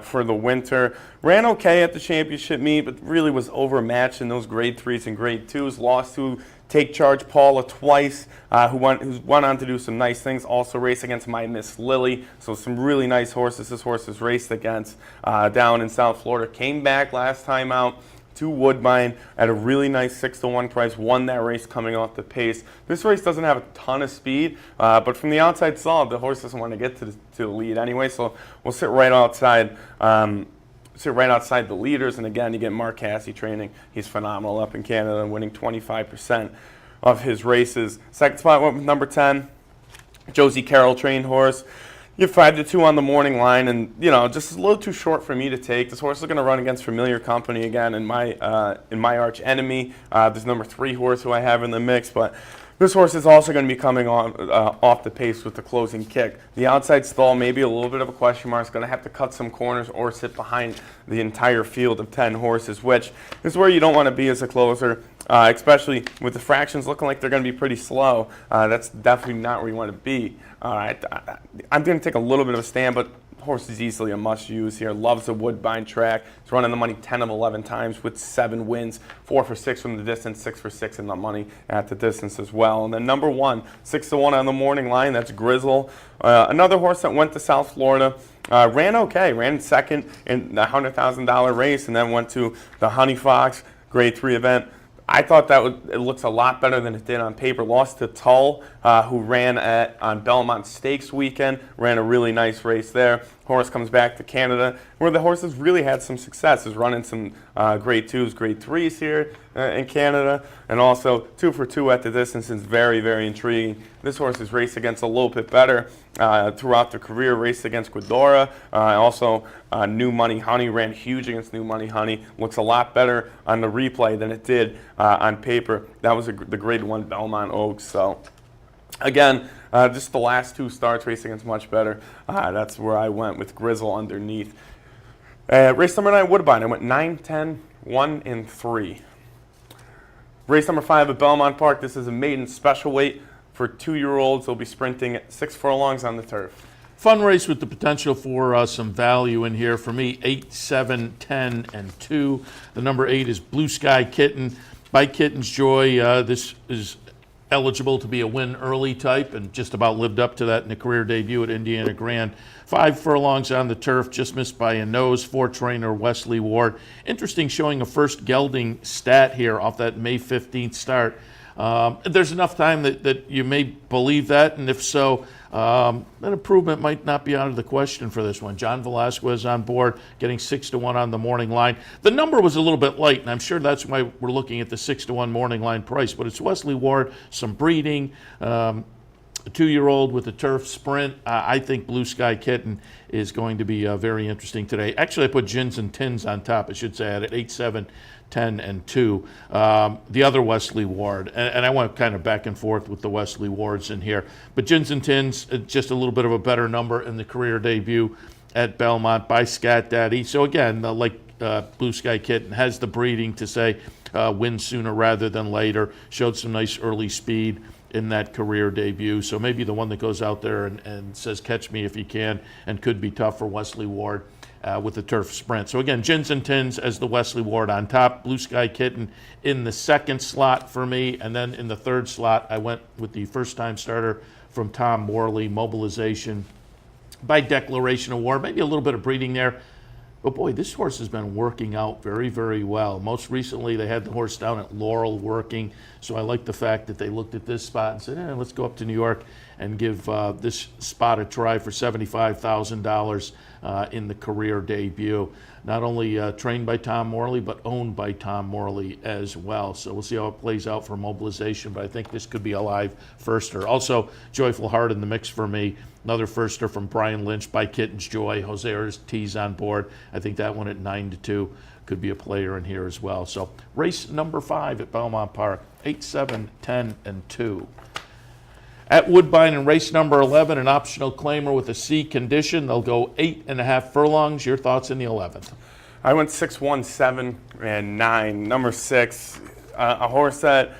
for the winter. Ran okay at the championship meet, but really was overmatched in those Grade 3s and Grade 2s. Lost to Take Charge Paula twice, who went on to do some nice things. Also raced against My Miss Lily. So some really nice horses this horse has raced against down in South Florida. Came back last time out to Woodbine at a really nice 6-1 price. Won that race coming off the pace. This race doesn't have a ton of speed, but from the outside solid, the horse doesn't want to get to the lead anyway. So we'll sit right outside. The leaders, and again, you get Mark Cassie training. He's phenomenal up in Canada, winning 25% of his races. Second spot went with number 10, Josie Carroll trained horse. You have 5-2 on the morning line, and just a little too short for me to take. This horse is going to run against familiar company again in my arch enemy. There's number 3 horse who I have in the mix, but this horse is also going to be coming off the pace with the closing kick. The outside stall, maybe a little bit of a question mark. It's going to have to cut some corners or sit behind the entire field of 10 horses, which is where you don't want to be as a closer, especially with the fractions looking like they're going to be pretty slow. That's definitely not where you want to be. I'm going to take a little bit of a stand, but horse is easily a must-use here. Loves the Woodbine track. He's running the money 10 of 11 times with 7 wins. 4 for 6 from the distance, 6 for 6 in the money at the distance as well. And then number 1, 6-1 on the morning line. That's Grizzle. Another horse that went to South Florida. Ran okay. Ran second in the $100,000 race and then went to the Honey Fox Grade 3 event. I thought it looks a lot better than it did on paper. Lost to Tull, who ran on Belmont Stakes weekend. Ran a really nice race there. Horse comes back to Canada, where the horse has really had some success. Is running some Grade 2s, Grade 3s here in Canada, and also 2 for 2 at the distance. Is very, very intriguing. This horse has raced against a little bit better throughout the career. Raced against Quidora, also New Money Honey. Ran huge against New Money Honey. Looks a lot better on the replay than it did on paper. That was the Grade 1 Belmont Oaks. So again, just the last 2 starts racing against much better. That's where I went with Grizzle underneath. Race number 9, Woodbine. I went 9, 10, 1, and 3. Race number 5 at Belmont Park. This is a maiden special weight for 2-year-olds. They'll be sprinting 6 furlongs on the turf. Fun race with the potential for some value in here. For me, 8, 7, 10, and 2. The number 8 is Blue Sky Kitten. By Kitten's Joy, this is eligible to be a win early type and just about lived up to that in the career debut at Indiana Grand. 5 furlongs on the turf, just missed by a nose for trainer Wesley Ward. Interesting showing a first gelding stat here off that May 15th start. There's enough time that you may believe that, and if so, an improvement might not be out of the question for this one. John Velasquez on board, getting 6-1 on the morning line. The number was a little bit light, and I'm sure that's why we're looking at the 6-1 morning line price, but it's Wesley Ward, some breeding, a 2-year-old with a turf sprint. I think Blue Sky Kitten is going to be very interesting today. Actually, I put Gins and Tins on top, I should say, at 8, 7, 10, and 2. The other Wesley Ward, and I went kind of back and forth with the Wesley Wards in here. But Gins and Tins, just a little bit of a better number in the career debut at Belmont by Scat Daddy. So again, like Blue Sky Kitten, has the breeding to say win sooner rather than later. Showed some nice early speed in that career debut. So maybe the one that goes out there and says catch me if you can, and could be tough for Wesley Ward with the turf sprint. So again, Gins and Tins as the Wesley Ward on top. Blue Sky Kitten in the second slot for me. And then in the third slot, I went with the first-time starter from Tom Morley, Mobilization by Declaration of War. Maybe a little bit of breeding there. But boy, this horse has been working out very, very well. Most recently, they had the horse down at Laurel working. So I like the fact that they looked at this spot and said, let's go up to New York and give this spot a try for $75,000 in the career debut. Not only trained by Tom Morley, but owned by Tom Morley as well. So we'll see how it plays out for Mobilization, but I think this could be a live firster. Also, Joyful Heart in the mix for me. Another firster from Brian Lynch by Kitten's Joy. Jose Ortiz on board. I think that one at 9-2 could be a player in here as well. So race number 5 at Belmont Park, 8, 7, 10, and 2. At Woodbine in race number 11, an optional claimer with a C condition. They'll go 8.5 furlongs. Your thoughts in the 11th? I went 6, 1, 7, and 9. Number 6, a horse that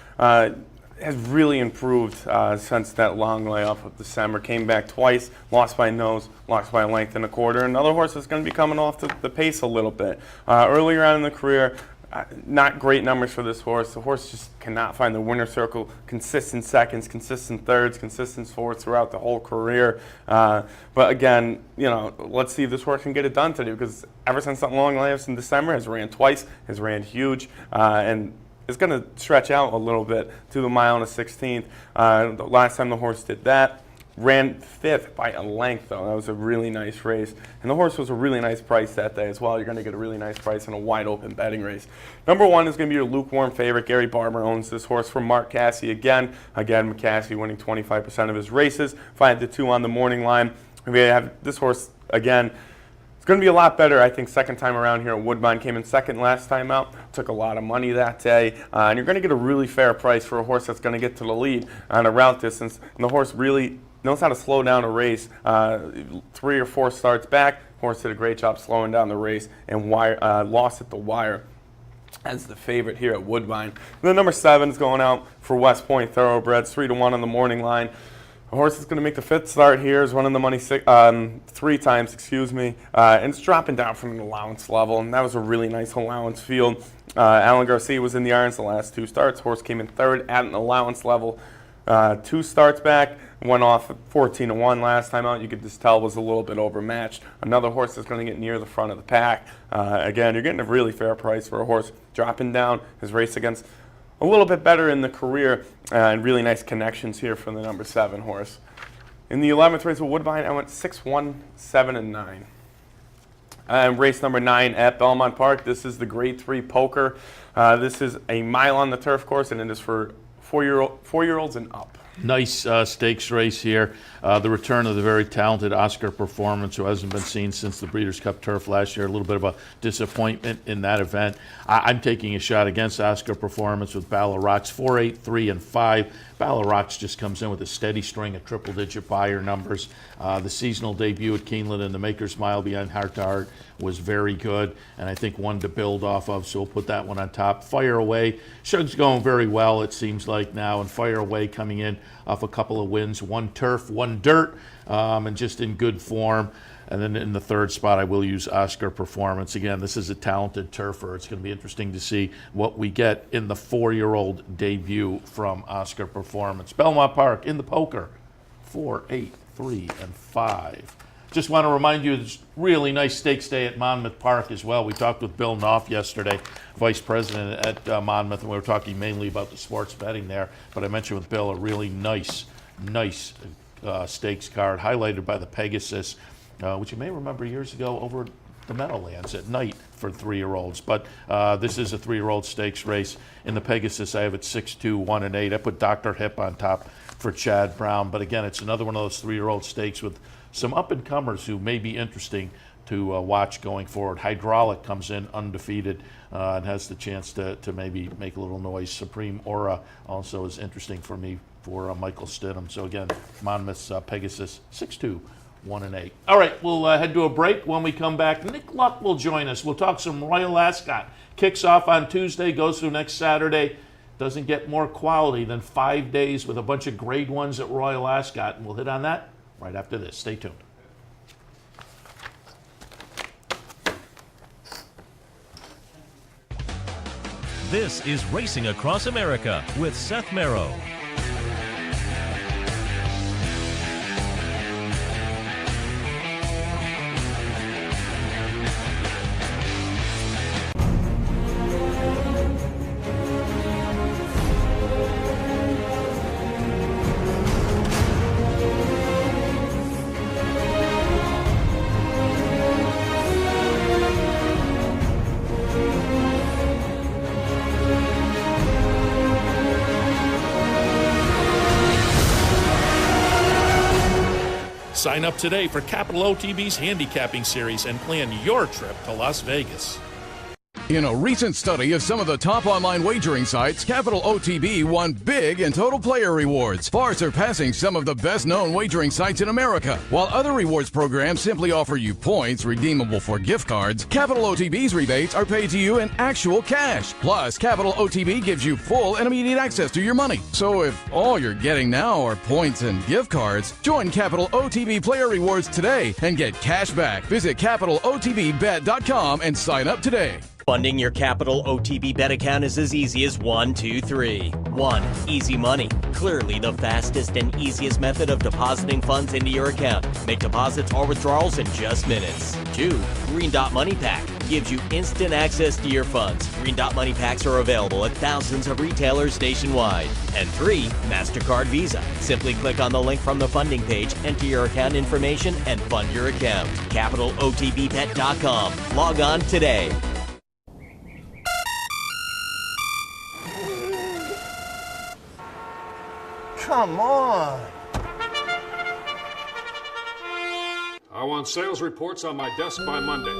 has really improved since that long layoff of December. Came back twice, lost by nose, lost by a length and a quarter. Another horse that's going to be coming off the pace a little bit. Earlier on in the career, not great numbers for this horse. The horse just cannot find the winner circle. Consistent seconds, consistent thirds, consistent fourths throughout the whole career. But again, let's see if this horse can get it done today, because ever since that long layoffs in December, has ran twice, has ran huge, and it's going to stretch out a little bit to the mile and a 16th. The last time the horse did that, ran 5th by a length, though. That was a really nice race. And the horse was a really nice price that day as well. You're going to get a really nice price in a wide-open betting race. Number 1 is going to be your lukewarm favorite. Gary Barber owns this horse from Mark Casse again. Again, McCaskey winning 25% of his races. 5-2 on the morning line. We have this horse, again, it's going to be a lot better, I think, second time around here at Woodbine. Came in second last time out. Took a lot of money that day. And you're going to get a really fair price for a horse that's going to get to the lead on a route distance. And the horse really knows how to slow down a race. 3 or 4 starts back, horse did a great job slowing down the race and lost at the wire as the favorite here at Woodbine. And then number 7 is going out for West Point Thoroughbreds, 3-1 on the morning line. A horse that's going to make the 5th start here is running the money 3 times, and it's dropping down from an allowance level, and that was a really nice allowance field. Alan Garcia was in the irons the last 2 starts. Horse came in 3rd at an allowance level. 2 starts back, went off 14-1 last time out. You could just tell was a little bit overmatched. Another horse that's going to get near the front of the pack. Again, you're getting a really fair price for a horse dropping down. His race against a little bit better in the career, and really nice connections here from the number 7 horse. In the 11th race of Woodbine, I went 6, 1, 7, and 9. Race number 9 at Belmont Park. This is the Grade 3 Poker. This is a mile on the turf course, and it is for 4-year-olds and up. Nice stakes race here. The return of the very talented Oscar Performance, who hasn't been seen since the Breeders' Cup Turf last year. A little bit of a disappointment in that event. I'm taking a shot against Oscar Performance with Battle of Rocks, 4, 8, 3, and 5. Battle of Rocks just comes in with a steady string of triple-digit buyer numbers. The seasonal debut at Keeneland and the Maker's Mile behind Heart to Heart was very good, and I think one to build off of, so we'll put that one on top. Fire Away, Shug's going very well, it seems like now, and Fire Away coming in off a couple of wins, 1 turf, 1 dirt, and just in good form. And then in the 3rd spot, I will use Oscar Performance. Again, this is a talented turfer. It's going to be interesting to see what we get in the 4-year-old debut from Oscar Performance. Belmont Park in the poker, 4, 8, 3, and 5. Just want to remind you, there's really nice stakes day at Monmouth Park as well. We talked with Bill Knopf yesterday, Vice President at Monmouth, and we were talking mainly about the sports betting there. But I mentioned with Bill a really nice stakes card, highlighted by the Pegasus, which you may remember years ago over the Meadowlands at night for 3-year-olds. But this is a 3-year-old stakes race. In the Pegasus, I have it 6, 2, 1, and 8. I put Dr. Hip on top for Chad Brown. But again, it's another one of those 3-year-old stakes with some up-and-comers who may be interesting to watch going forward. Hydraulic comes in undefeated and has the chance to maybe make a little noise. Supreme Aura also is interesting for me for Michael Stidham. So again, Monmouth's Pegasus 6'2", 1-8. All right, we'll head to a break. When we come back, Nick Luck will join us. We'll talk some Royal Ascot. Kicks off on Tuesday, goes through next Saturday. Doesn't get more quality than 5 days with a bunch of grade ones at Royal Ascot. And we'll hit on that right after this. Stay tuned. This is Racing Across America with Seth Merrow. Sign up today for Capital OTB's handicapping series and plan your trip to Las Vegas. In a recent study of some of the top online wagering sites, Capital OTB won big in total player rewards, far surpassing some of the best-known wagering sites in America. While other rewards programs simply offer you points redeemable for gift cards, Capital OTB's rebates are paid to you in actual cash. Plus, Capital OTB gives you full and immediate access to your money. So if all you're getting now are points and gift cards, join Capital OTB Player Rewards today and get cash back. Visit CapitalOTBBet.com and sign up today. Funding your Capital OTB bet account is as easy as 1, 2, 3. 1. Easy Money. Clearly the fastest and easiest method of depositing funds into your account. Make deposits or withdrawals in just minutes. 2. Green Dot Money Pack. Gives you instant access to your funds. Green Dot Money Packs are available at thousands of retailers nationwide. And 3. MasterCard Visa. Simply click on the link from the funding page, enter your account information, and fund your account. CapitalOTBBet.com. Log on today. Come on. I want sales reports on my desk by Monday.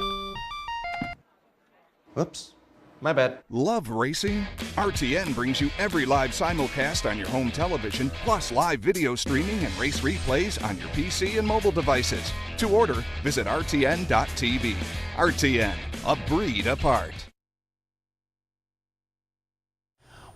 Whoops. My bad. Love racing? RTN brings you every live simulcast on your home television, plus live video streaming and race replays on your PC and mobile devices. To order, visit rtn.tv. RTN, a breed apart.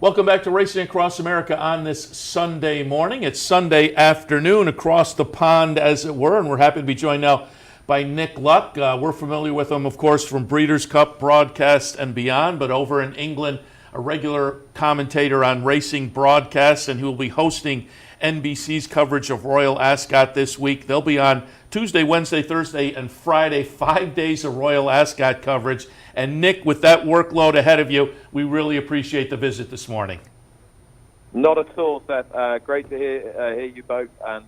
Welcome back to Racing Across America on this Sunday morning. It's Sunday afternoon across the pond, as it were, and we're happy to be joined now by Nick Luck. We're familiar with him, of course, from Breeders' Cup broadcast and beyond, but over in England, a regular commentator on racing broadcasts, and he will be hosting NBC's coverage of Royal Ascot this week. They'll be on Tuesday, Wednesday, Thursday, and Friday, 5 days of Royal Ascot coverage. And Nick, with that workload ahead of you, we really appreciate the visit this morning. Not at all, Seth. Great to hear you both, and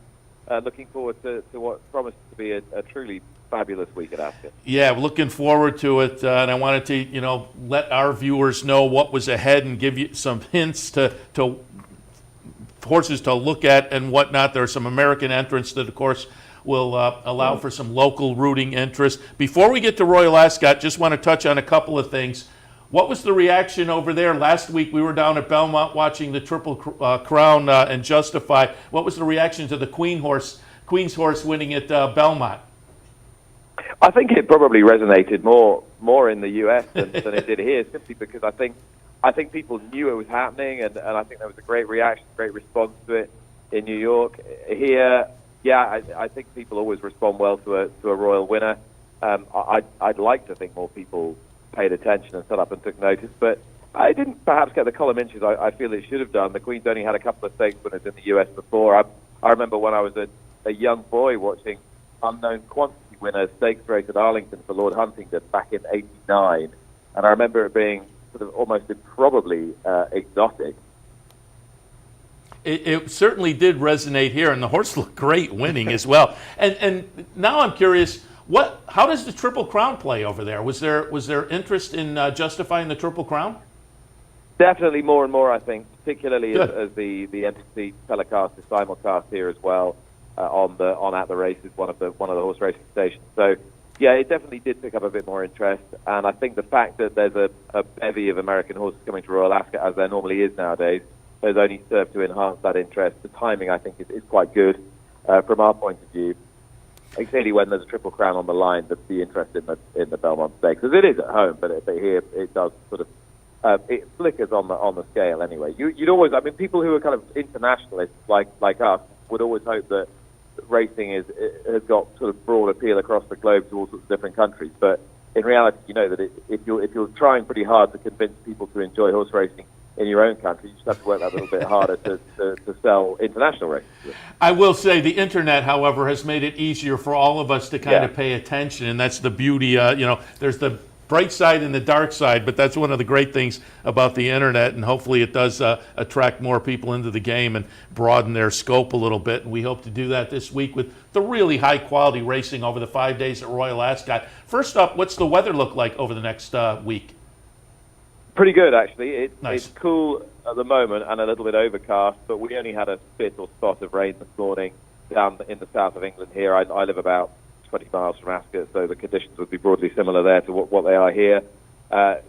looking forward to what promises to be a truly fabulous week at Ascot. Yeah, looking forward to it, and I wanted to, let our viewers know what was ahead and give you some hints to horses to look at and whatnot. There are some American entrants that, of course, will allow for some local rooting interest. Before we get to Royal Ascot, just want to touch on a couple of things. What was the reaction over there? Last week we were down at Belmont watching the Triple Crown and Justify. What was the reaction to the Queen's horse winning at Belmont? I think it probably resonated more in the U.S. than it did here, simply because I think people knew it was happening, and I think there was a great reaction, great response to it in New York. Here, yeah, I think people always respond well to a royal winner. I'd like to think more people paid attention and stood up and took notice, but I didn't perhaps get the column inches I feel it should have done. The Queen's only had a couple of stakes winners in the U.S. before. I remember when I was a young boy watching unknown quantity winner stakes race at Arlington for Lord Huntingdon back in '89, and I remember it being sort of almost improbably exotic. It certainly did resonate here, and the horse looked great winning as well. And now I'm curious, how does the Triple Crown play over there? Was there interest in justifying the Triple Crown? Definitely more and more, I think. particularly as the NBC telecast is simulcast here as well on At the Races, one of the horse racing stations. So yeah, it definitely did pick up a bit more interest, and I think the fact that there's a bevy of American horses coming to Royal Ascot, as there normally is nowadays, has only served to enhance that interest. The timing, I think, is quite good from our point of view. And clearly, when there's a Triple Crown on the line, the interest in the Belmont Stakes, as it is at home, but here it does sort of it flickers on the scale anyway. You'd always, I mean, people who are kind of internationalists like us would always hope that racing has got sort of broad appeal across the globe to all sorts of different countries. But in reality, you know that if you're trying pretty hard to convince people to enjoy horse racing in your own country, you just have to work that little bit harder to sell international races. I will say the internet, however, has made it easier for all of us to kind of pay attention, and that's the beauty. There's the bright side and the dark side, but that's one of the great things about the internet, and hopefully it does attract more people into the game and broaden their scope a little bit. And we hope to do that this week with the really high quality racing over the 5 days at Royal Ascot. First up, what's the weather look like over the next week? Pretty good, actually. Nice. It's cool at the moment and a little bit overcast, but we only had a spit or spot of rain this morning down in the south of England here. I live about 20 miles from Ascot, so the conditions would be broadly similar there to what they are here.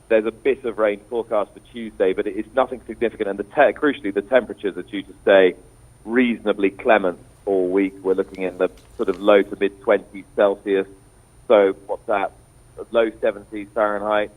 There's a bit of rain forecast for Tuesday, but it's nothing significant, and crucially, the temperatures are due to stay reasonably clement all week. We're looking in the sort of low to mid-20s Celsius, so what's that, low 70s Fahrenheit.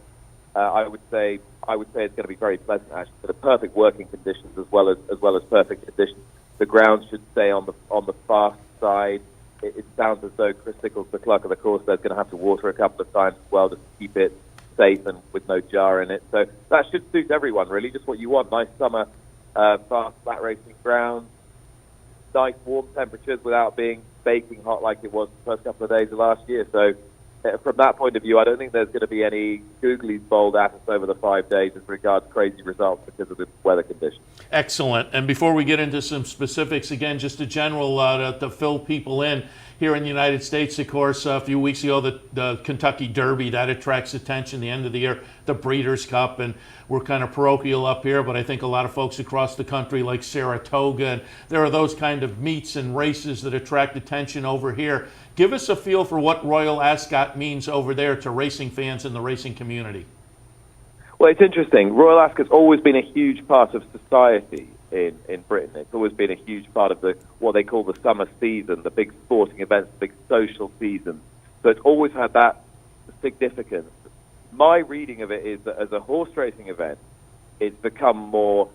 I would say it's going to be very pleasant, actually, for the perfect working conditions as well as perfect conditions. The ground should stay on the fast side. It sounds as though Chris Sickles, the clerk of the course, is going to have to water a couple of times as well just to keep it safe and with no jar in it. So that should suit everyone, really. Just what you want: nice summer, fast, flat racing ground, nice warm temperatures without being baking hot like it was the first couple of days of last year. So from that point of view, I don't think there's going to be any googlies bowled at us over the 5 days as regards crazy results because of the weather conditions. Excellent. And before we get into some specifics, again, just a general to fill people in. Here in the United States, of course, a few weeks ago, the Kentucky Derby, that attracts attention, the end of the year, the Breeders' Cup, and we're kind of parochial up here, but I think a lot of folks across the country like Saratoga, and there are those kind of meets and races that attract attention over here. Give us a feel for what Royal Ascot means over there to racing fans in the racing community. Well, it's interesting. Royal Ascot's always been a huge part of society in Britain. It's always been a huge part of what they call the summer season, the big sporting events, the big social season. So it's always had that significance. My reading of it is that as a horse racing event, it's become more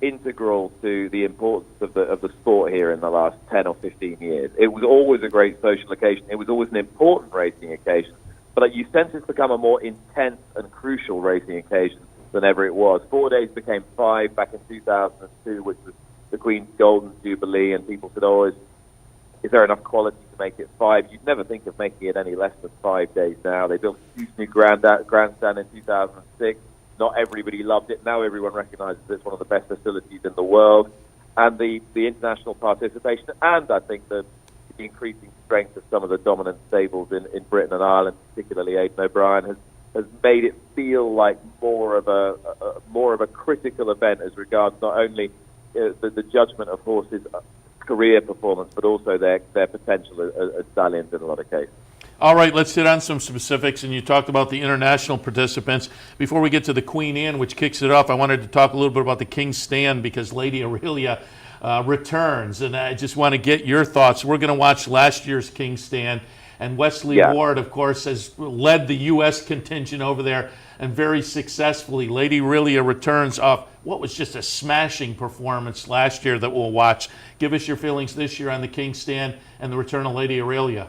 integral to the importance of the sport here in the last 10 or 15 years. It was always a great social occasion. It was always an important racing occasion. But you sense it's become a more intense and crucial racing occasion than ever it was. 4 days became 5 back in 2002, which was the Queen's Golden Jubilee, and people said, oh, is there enough quality to make it 5? You'd never think of making it any less than 5 days now. They built a huge new grandstand in 2006. Not everybody loved it. Now everyone recognizes it's one of the best facilities in the world. And the international participation, and I think the increasing strength of some of the dominant stables in Britain and Ireland, particularly Aidan O'Brien, has made it feel like more of a critical event as regards not only the judgment of horses' career performance, but also their potential as stallions in a lot of cases. All right, let's hit on some specifics. And you talked about the international participants. Before we get to the Queen Anne, which kicks it off, I wanted to talk a little bit about the King's Stand because Lady Aurelia returns, and I just want to get your thoughts. We're going to watch last year's King's Stand, and Wesley Ward, of course, has led the U.S. contingent over there, and very successfully. Lady Aurelia returns off what was just a smashing performance last year that we'll watch. Give us your feelings this year on the King's Stand and the return of Lady Aurelia.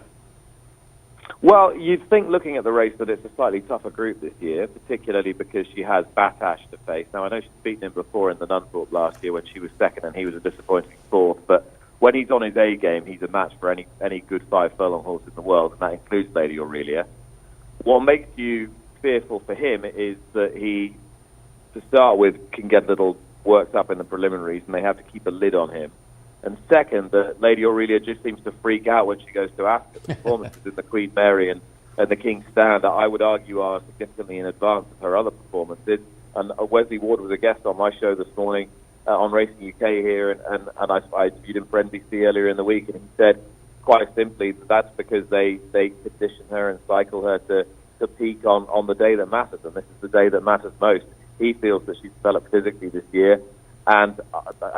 Well, you'd think looking at the race that it's a slightly tougher group this year, particularly because she has Batash to face. Now, I know she's beaten him before in the Nunthorpe last year when she was second and he was a disappointing fourth, but when he's on his A game, he's a match for any good 5 furlong horse in the world, and that includes Lady Aurelia. What makes you fearful for him is that he, to start with, can get a little worked up in the preliminaries, and they have to keep a lid on him. And second, that Lady Aurelia just seems to freak out when she goes to Ascot. The performances in the Queen Mary and the King's Stand, I would argue, are significantly in advance of her other performances. And Wesley Ward was a guest on my show this morning, on Racing UK here, and I interviewed him for NBC earlier in the week, and he said quite simply that's because they condition her and cycle her to peak on the day that matters, and this is the day that matters most. He feels that she's developed physically this year, and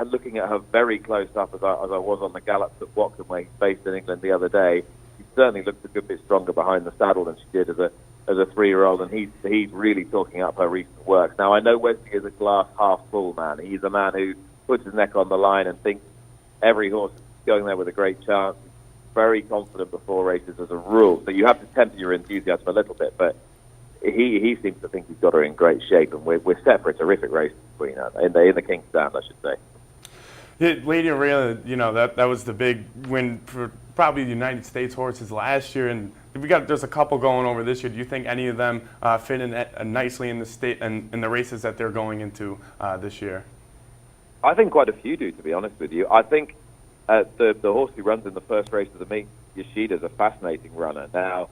looking at her very close up as I was on the gallops at Watcombe where he faced in England the other day, she certainly looks a good bit stronger behind the saddle than she did as a 3-year-old, and he's really talking up her recent work. Now, I know Wesley is a glass half full man. He's a man who puts his neck on the line and thinks every horse is going there with a great chance. Very confident before races as a rule, so you have to temper your enthusiasm a little bit, but he seems to think he's got her in great shape, and we're set for a terrific race between her in the King's Stand, I should say. Yeah, Lady Aurelia, that was the big win for probably the United States horses last year, and there's a couple going over this year. Do you think any of them fit in nicely in the state and in the races that they're going into this year? I think quite a few do, to be honest with you. I think the horse who runs in the first race of the meet, Yoshida's a fascinating runner. Now,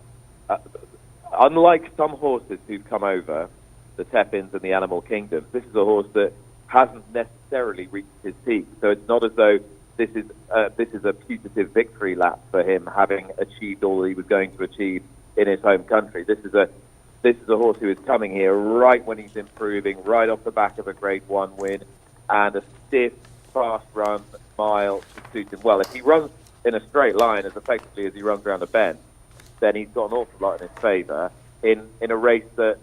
unlike some horses who've come over, the Tepins and the Animal Kingdom, this is a horse that hasn't necessarily reached his peak. So it's not as though this is a putative victory lap for him, having achieved all that he was going to achieve in his home country. This is a horse who is coming here right when he's improving, right off the back of a Grade 1 win, and a stiff, fast run mile to suit him well. If he runs in a straight line as effectively as he runs around a bend, then he's got an awful lot in his favour in a race that,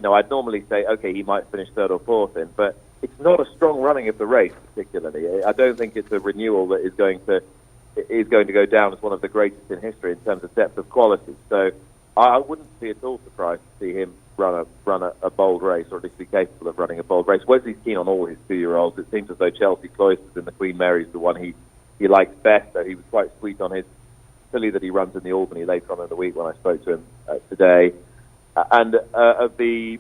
I'd normally say, okay, he might finish third or fourth in, but it's not a strong running of the race particularly. I don't think it's a renewal that is going to go down as one of the greatest in history in terms of depth of quality. So I wouldn't be at all surprised to see him run a bold race, or at least be capable of running a bold race. Wesley's keen on all his 2-year-olds. It seems as though Chelsea Cloisters in the Queen Mary's the one he likes best, so he was quite sweet on his filly that he runs in the Albany later on in the week when I spoke to him today. And of the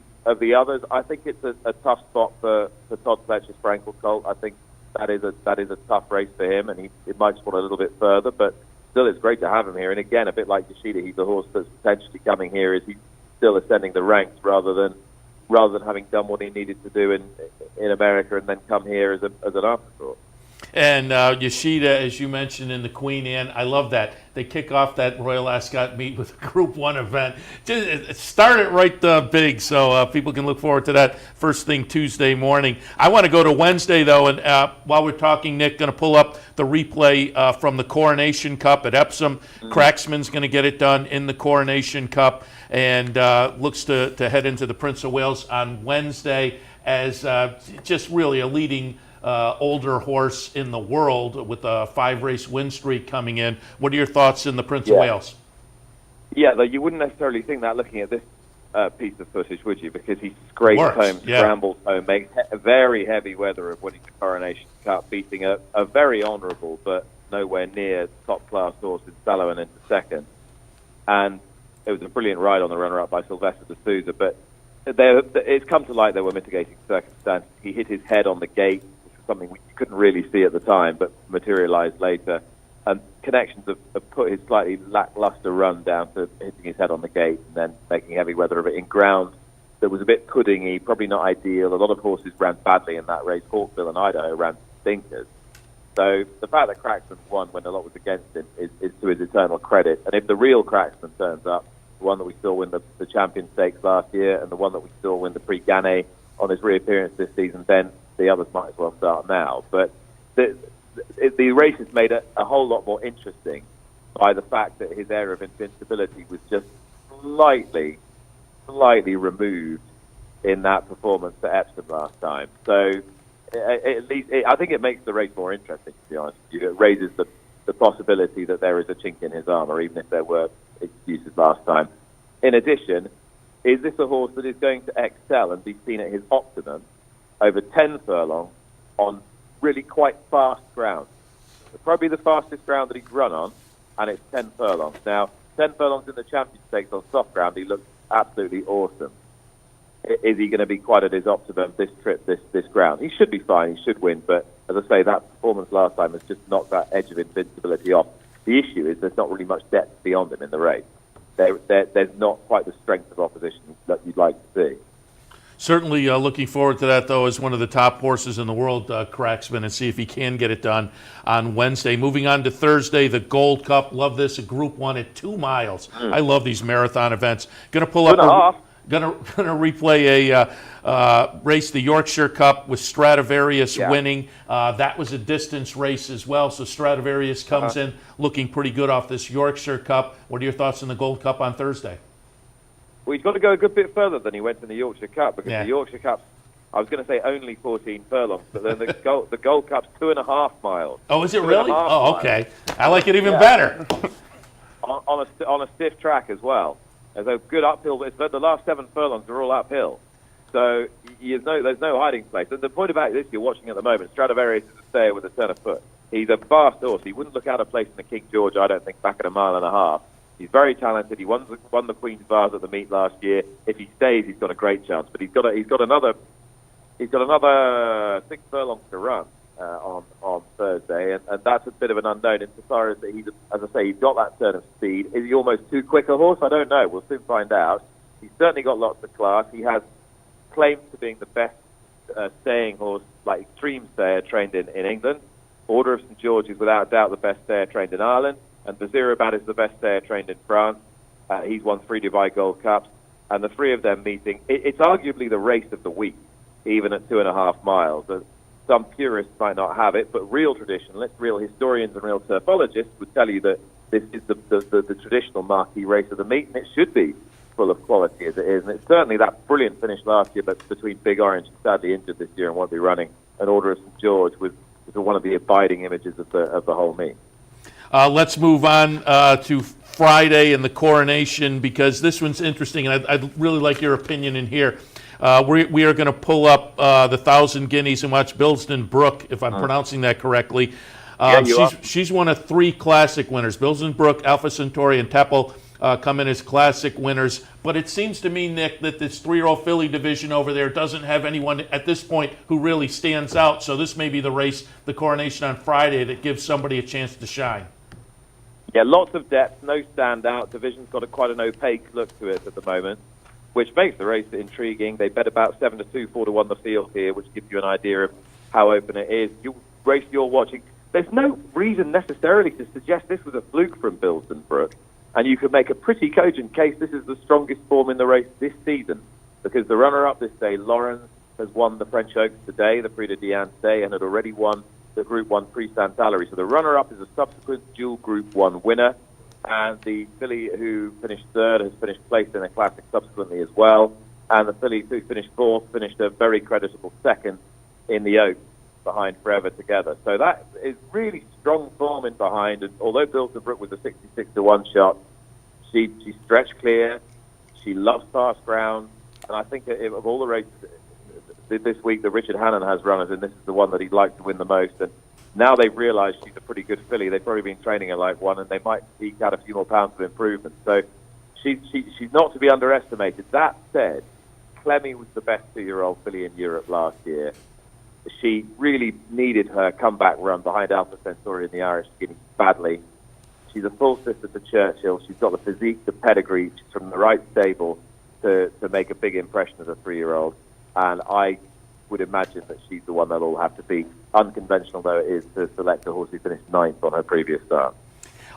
others, I think it's a tough spot for Todd Fletcher's Frankel Colt. I think that is a tough race for him, and it might just want a little bit further, but still it's great to have him here. And again, a bit like Yoshida, he's a horse that's potentially coming here as he's still ascending the ranks rather than having done what he needed to do in America and then come here as an afterthought. And Yoshida, as you mentioned, in the Queen Anne, I love that. They kick off that Royal Ascot meet with a Group 1 event. Just start it right big so people can look forward to that first thing Tuesday morning. I want to go to Wednesday, though, and while we're talking, Nick, going to pull up the replay from the Coronation Cup at Epsom. Cracksman's going to get it done in the Coronation Cup and looks to head into the Prince of Wales on Wednesday as just really a leading older horse in the world with a 5-race win streak coming in. What are your thoughts in the Prince of Wales? Yeah, though you wouldn't necessarily think that looking at this piece of footage, would you? Because he scrapes home, scrambles home, makes very heavy weather of winning the Coronation Cup, beating a very honourable but nowhere near top-class horse in Sallowan into second. And it was a brilliant ride on the runner-up by Sylvester de Souza, but it's come to light there were mitigating circumstances. He hit his head on the gate, something we couldn't really see at the time, but materialised later. And Connections have put his slightly lacklustre run down to hitting his head on the gate and then making heavy weather of it in ground that was a bit puddingy, probably not ideal. A lot of horses ran badly in that race. Hawkville and Idaho ran stinkers. So the fact that Cracksman won when a lot was against him is to his eternal credit. And if the real Cracksman turns up, the one that we saw win the Champion Stakes last year and the one that we saw win the Prix Gannet on his reappearance this season, then the others might as well start now. But the race is made a whole lot more interesting by the fact that his air of invincibility was just slightly removed in that performance at Epsom last time. So at least I think it makes the race more interesting, to be honest with you. It raises the possibility that there is a chink in his armour, even if there were excuses last time. In addition, is this a horse that is going to excel and be seen at his optimum over 10 furlongs on really quite fast ground? It's probably the fastest ground that he's run on, and it's 10 furlongs. Now, 10 furlongs in the Champion Stakes on soft ground, he looks absolutely awesome. Is he going to be quite at his optimum this trip, this ground? He should be fine, he should win, but as I say, that performance last time has just knocked that edge of invincibility off. The issue is there's not really much depth beyond him in the race. There's not quite the strength of opposition that you'd like to see. Certainly looking forward to that, though, as one of the top horses in the world, Cracksman, and see if he can get it done on Wednesday. Moving on to Thursday, the Gold Cup. Love this, a Group 1 at 2 miles. I love these marathon events. Going to pull up Gonna replay a race, the Yorkshire Cup, with Stradivarius winning. That was a distance race as well, so Stradivarius comes in looking pretty good off this Yorkshire Cup. What are your thoughts on the Gold Cup on Thursday? Well, he's got to go a good bit further than he went in the Yorkshire Cup, because the Yorkshire Cup, I was going to say only 14 furlongs, but then the Gold Cup's 2.5 miles. Oh, is it really? Oh, okay. I like it even better. on a stiff track as well. There's a good uphill. The last 7 furlongs are all uphill. So there's no hiding place. And the point about this you're watching at the moment, Stradivarius is a stayer with a turn of foot. He's a fast horse. He wouldn't look out of place in the King George, I don't think, back at 1.5 miles. He's very talented. He won the Queen's Vase at the meet last year. If he stays, he's got a great chance. But he's got another 6 furlongs to run on Thursday, and that's a bit of an unknown insofar as he's got that turn of speed. Is he almost too quick a horse? I don't know. We'll soon find out. He's certainly got lots of class. He has claims to being the best staying horse, like extreme stayer trained in England. Order of St George is without doubt the best stayer trained in Ireland. And Vizirabat is the best stayer trained in France. He's won 3 Dubai Gold Cups. And the 3 of them meeting, it's arguably the race of the week, even at 2.5 miles. Some purists might not have it, but real traditionalists, real historians and real turfologists would tell you that this is the traditional marquee race of the meet, and it should be full of quality as it is. And it's certainly that brilliant finish last year, but between Big Orange, sadly injured this year and won't be running, and Order of St George was one of the abiding images of the whole meet. Let's move on to Friday and the Coronation, because this one's interesting, and I'd really like your opinion in here. We are going to pull up the 1,000 Guineas and watch Bilston Brook, if I'm pronouncing that correctly. She's one of 3 classic winners. Bilston Brook, Alpha Centauri, and Teppel come in as classic winners. But it seems to me, Nick, that this 3-year-old filly division over there doesn't have anyone at this point who really stands out. So this may be the race, the Coronation on Friday, that gives somebody a chance to shine. Yeah, lots of depth, no standout. Division's got quite an opaque look to it at the moment, which makes the race intriguing. They bet about 7-2, 4-1 the field here, which gives you an idea of how open it is. Race you're watching, there's no reason necessarily to suggest this was a fluke from Bilston Brook, and you could make a pretty cogent case this is the strongest form in the race this season, because the runner-up this day, Lawrence, has won the French Oaks today, the Prix de Diane today, and had already won the Group 1 Prix Saint-Valery. So the runner-up is a subsequent dual Group 1 winner, and the filly who finished 3rd has finished placed in a classic subsequently as well, and the filly who finished 4th finished a very creditable 2nd in the Oaks behind Forever Together. So that is really strong form in behind, and although Bilston Brook was a 66-1 shot, she stretched clear, she loves fast ground, and I think of all the races this week that Richard Hannon has runners, and this is the one that he'd like to win the most. And now they've realised she's a pretty good filly. They've probably been training her like one, and they might eke out a few more pounds of improvement. So she's not to be underestimated. That said, Clemmy was the best 2-year-old filly in Europe last year. She really needed her comeback run behind Alpha Centauri in the Irish Guineas badly. She's a full sister to Churchill. She's got the physique, the pedigree. She's from the right stable to make a big impression as a 3-year-old. And I would imagine that she's the one that'll have to beat, unconventional though it is to select a horse who finished 9th on her previous start.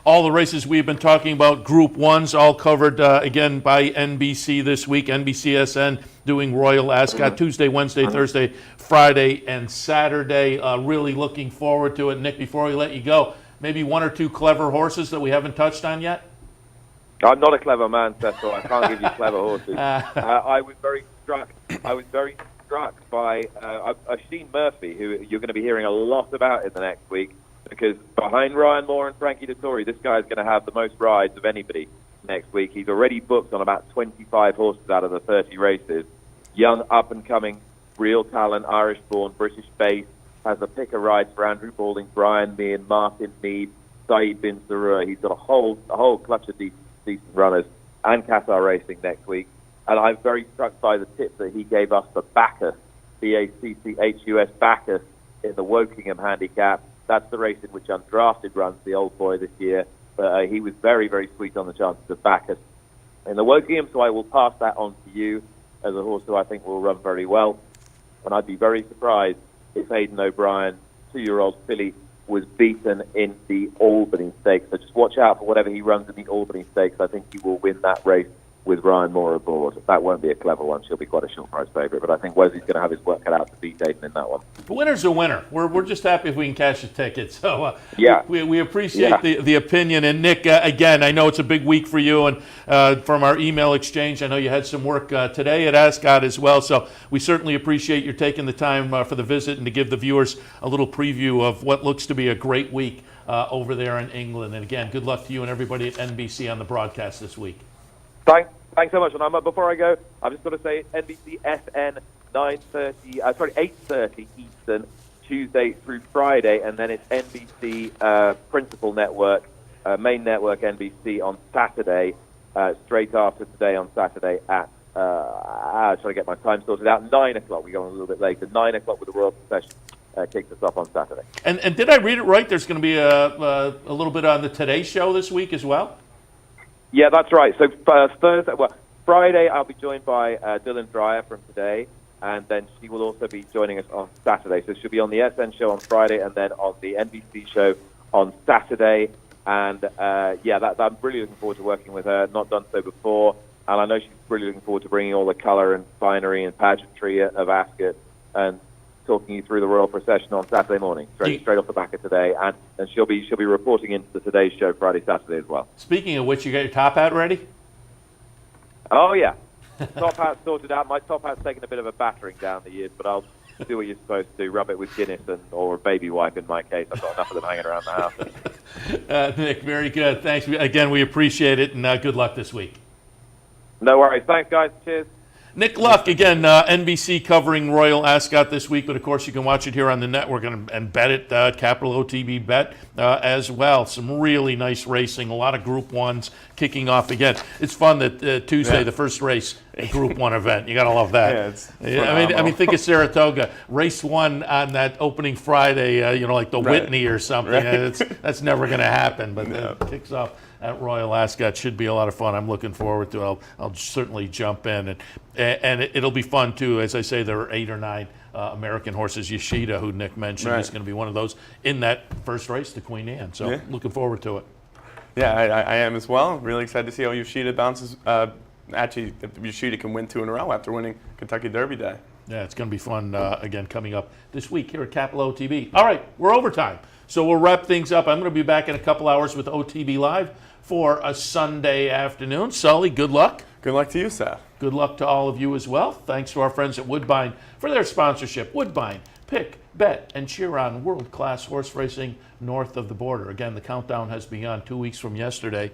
All the races we've been talking about, Group 1s, all covered again by NBC this week. NBCSN doing Royal Ascot Tuesday, Wednesday, Thursday, Friday, and Saturday. Really looking forward to it. Nick, before we let you go, maybe 1 or 2 clever horses that we haven't touched on yet? I'm not a clever man, Seth, so I can't give you clever horses. I was very struck by Oisin Murphy, who you're going to be hearing a lot about in the next week, because behind Ryan Moore and Frankie Dettori, this guy is going to have the most rides of anybody next week. He's already booked on about 25 horses out of the 30 races. Young, up-and-coming, real talent, Irish-born, British base, has a pick of rides for Andrew Balding, Brian Meehan, Martin Mead, Saeed Bin Sarur. He's got a whole clutch of decent runners, and Qatar Racing next week. And I'm very struck by the tip that he gave us for Bacchus, B-A-C-C-H-U-S, Bacchus, in the Wokingham Handicap. That's the race in which Undrafted runs, the old boy this year. But he was very, very sweet on the chances of Bacchus in the Wokingham, so I will pass that on to you. as a horse who I think will run very well. And I'd be very surprised if Aidan O'Brien, 2-year-old filly, was beaten in the Albany Stakes. So just watch out for whatever he runs in the Albany Stakes. I think he will win that race with Ryan Moore aboard. That won't be a clever one. She'll be quite a short price favourite. But I think Wesley's going to have his work cut out to beat Aidan in that one. The winner's a winner. We're just happy if we can cash a ticket. So yeah, we appreciate the opinion. And Nick, again, I know it's a big week for you. And from our email exchange, I know you had some work today at Ascot as well. So we certainly appreciate you taking the time for the visit and to give the viewers a little preview of what looks to be a great week over there in England. And again, good luck to you and everybody at NBC on the broadcast this week. Thanks so much. And before I go, I've just got to say NBC SN 8:30 Eastern, Tuesday through Friday, and then it's NBC Principal Network, main network NBC on Saturday, straight after today on Saturday at, trying to get my time sorted out, 9 o'clock. We go on a little bit later. 9 o'clock with the Royal Procession kicks us off on Saturday. And did I read it right? There's going to be a little bit on the Today Show this week as well? Yeah, that's right. So Friday I'll be joined by Dylan Dreyer from Today, and then she will also be joining us on Saturday. So she'll be on the SN show on Friday and then on the NBC show on Saturday. And I'm really looking forward to working with her. Not done so before, and I know she's really looking forward to bringing all the colour and finery and pageantry of Ascot and talking you through the Royal Procession on Saturday morning, straight off the back of Today, and she'll be reporting into the Today show Friday, Saturday as well. Speaking of which, you got your top hat ready? Oh yeah, top hat sorted out. My top hat's taken a bit of a battering down the years, but I'll do what you're supposed to do: rub it with Guinness or a baby wipe. In my case, I've got enough of them hanging around the house. Nick, very good. Thanks again. We appreciate it, and good luck this week. No worries. Thanks, guys. Cheers. Nick Luck, again, NBC covering Royal Ascot this week, but of course you can watch it here on the network and bet it, Capital OTB Bet as well. Some really nice racing, a lot of Group 1s kicking off again. It's fun that Tuesday, the first race, a Group 1 event. You got to love that. I mean, think of Saratoga. Race 1 on that opening Friday, like the Whitney or something. That's never going to happen, but it kicks off at Royal Ascot. Should be a lot of fun. I'm looking forward to it. I'll certainly jump in. And it'll be fun, too. As I say, there are 8 or 9 American horses. Yoshida, who Nick mentioned, is going to be one of those in that first race, the Queen Anne. So looking forward to it. Yeah, I am as well. Really excited to see how Yoshida bounces. Actually, if Yoshida can win 2 in a row after winning Kentucky Derby Day. Yeah, it's going to be fun, again, coming up this week here at Capital OTB. All right, we're overtime. So we'll wrap things up. I'm going to be back in a couple hours with OTB Live for a Sunday afternoon. Sully, good luck. Good luck to you, Seth. Good luck to all of you as well. Thanks to our friends at Woodbine for their sponsorship. Woodbine, pick, bet, and cheer on world-class horse racing north of the border. Again, the countdown has begun 2 weeks from yesterday.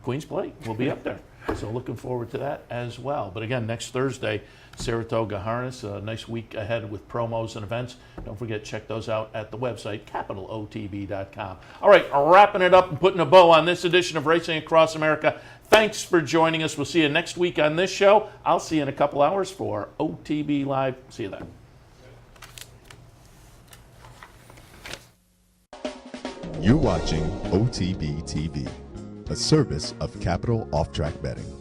Queen's Plate will be up there. So looking forward to that as well. But again, next Thursday, Saratoga Harness. A nice week ahead with promos and events. Don't forget, check those out at the website, capitalotb.com. All right, wrapping it up and putting a bow on this edition of Racing Across America. Thanks for joining us. We'll see you next week on this show. I'll see you in a couple hours for OTB Live. See you then. You're watching OTB TV, a service of Capital Off Track Betting.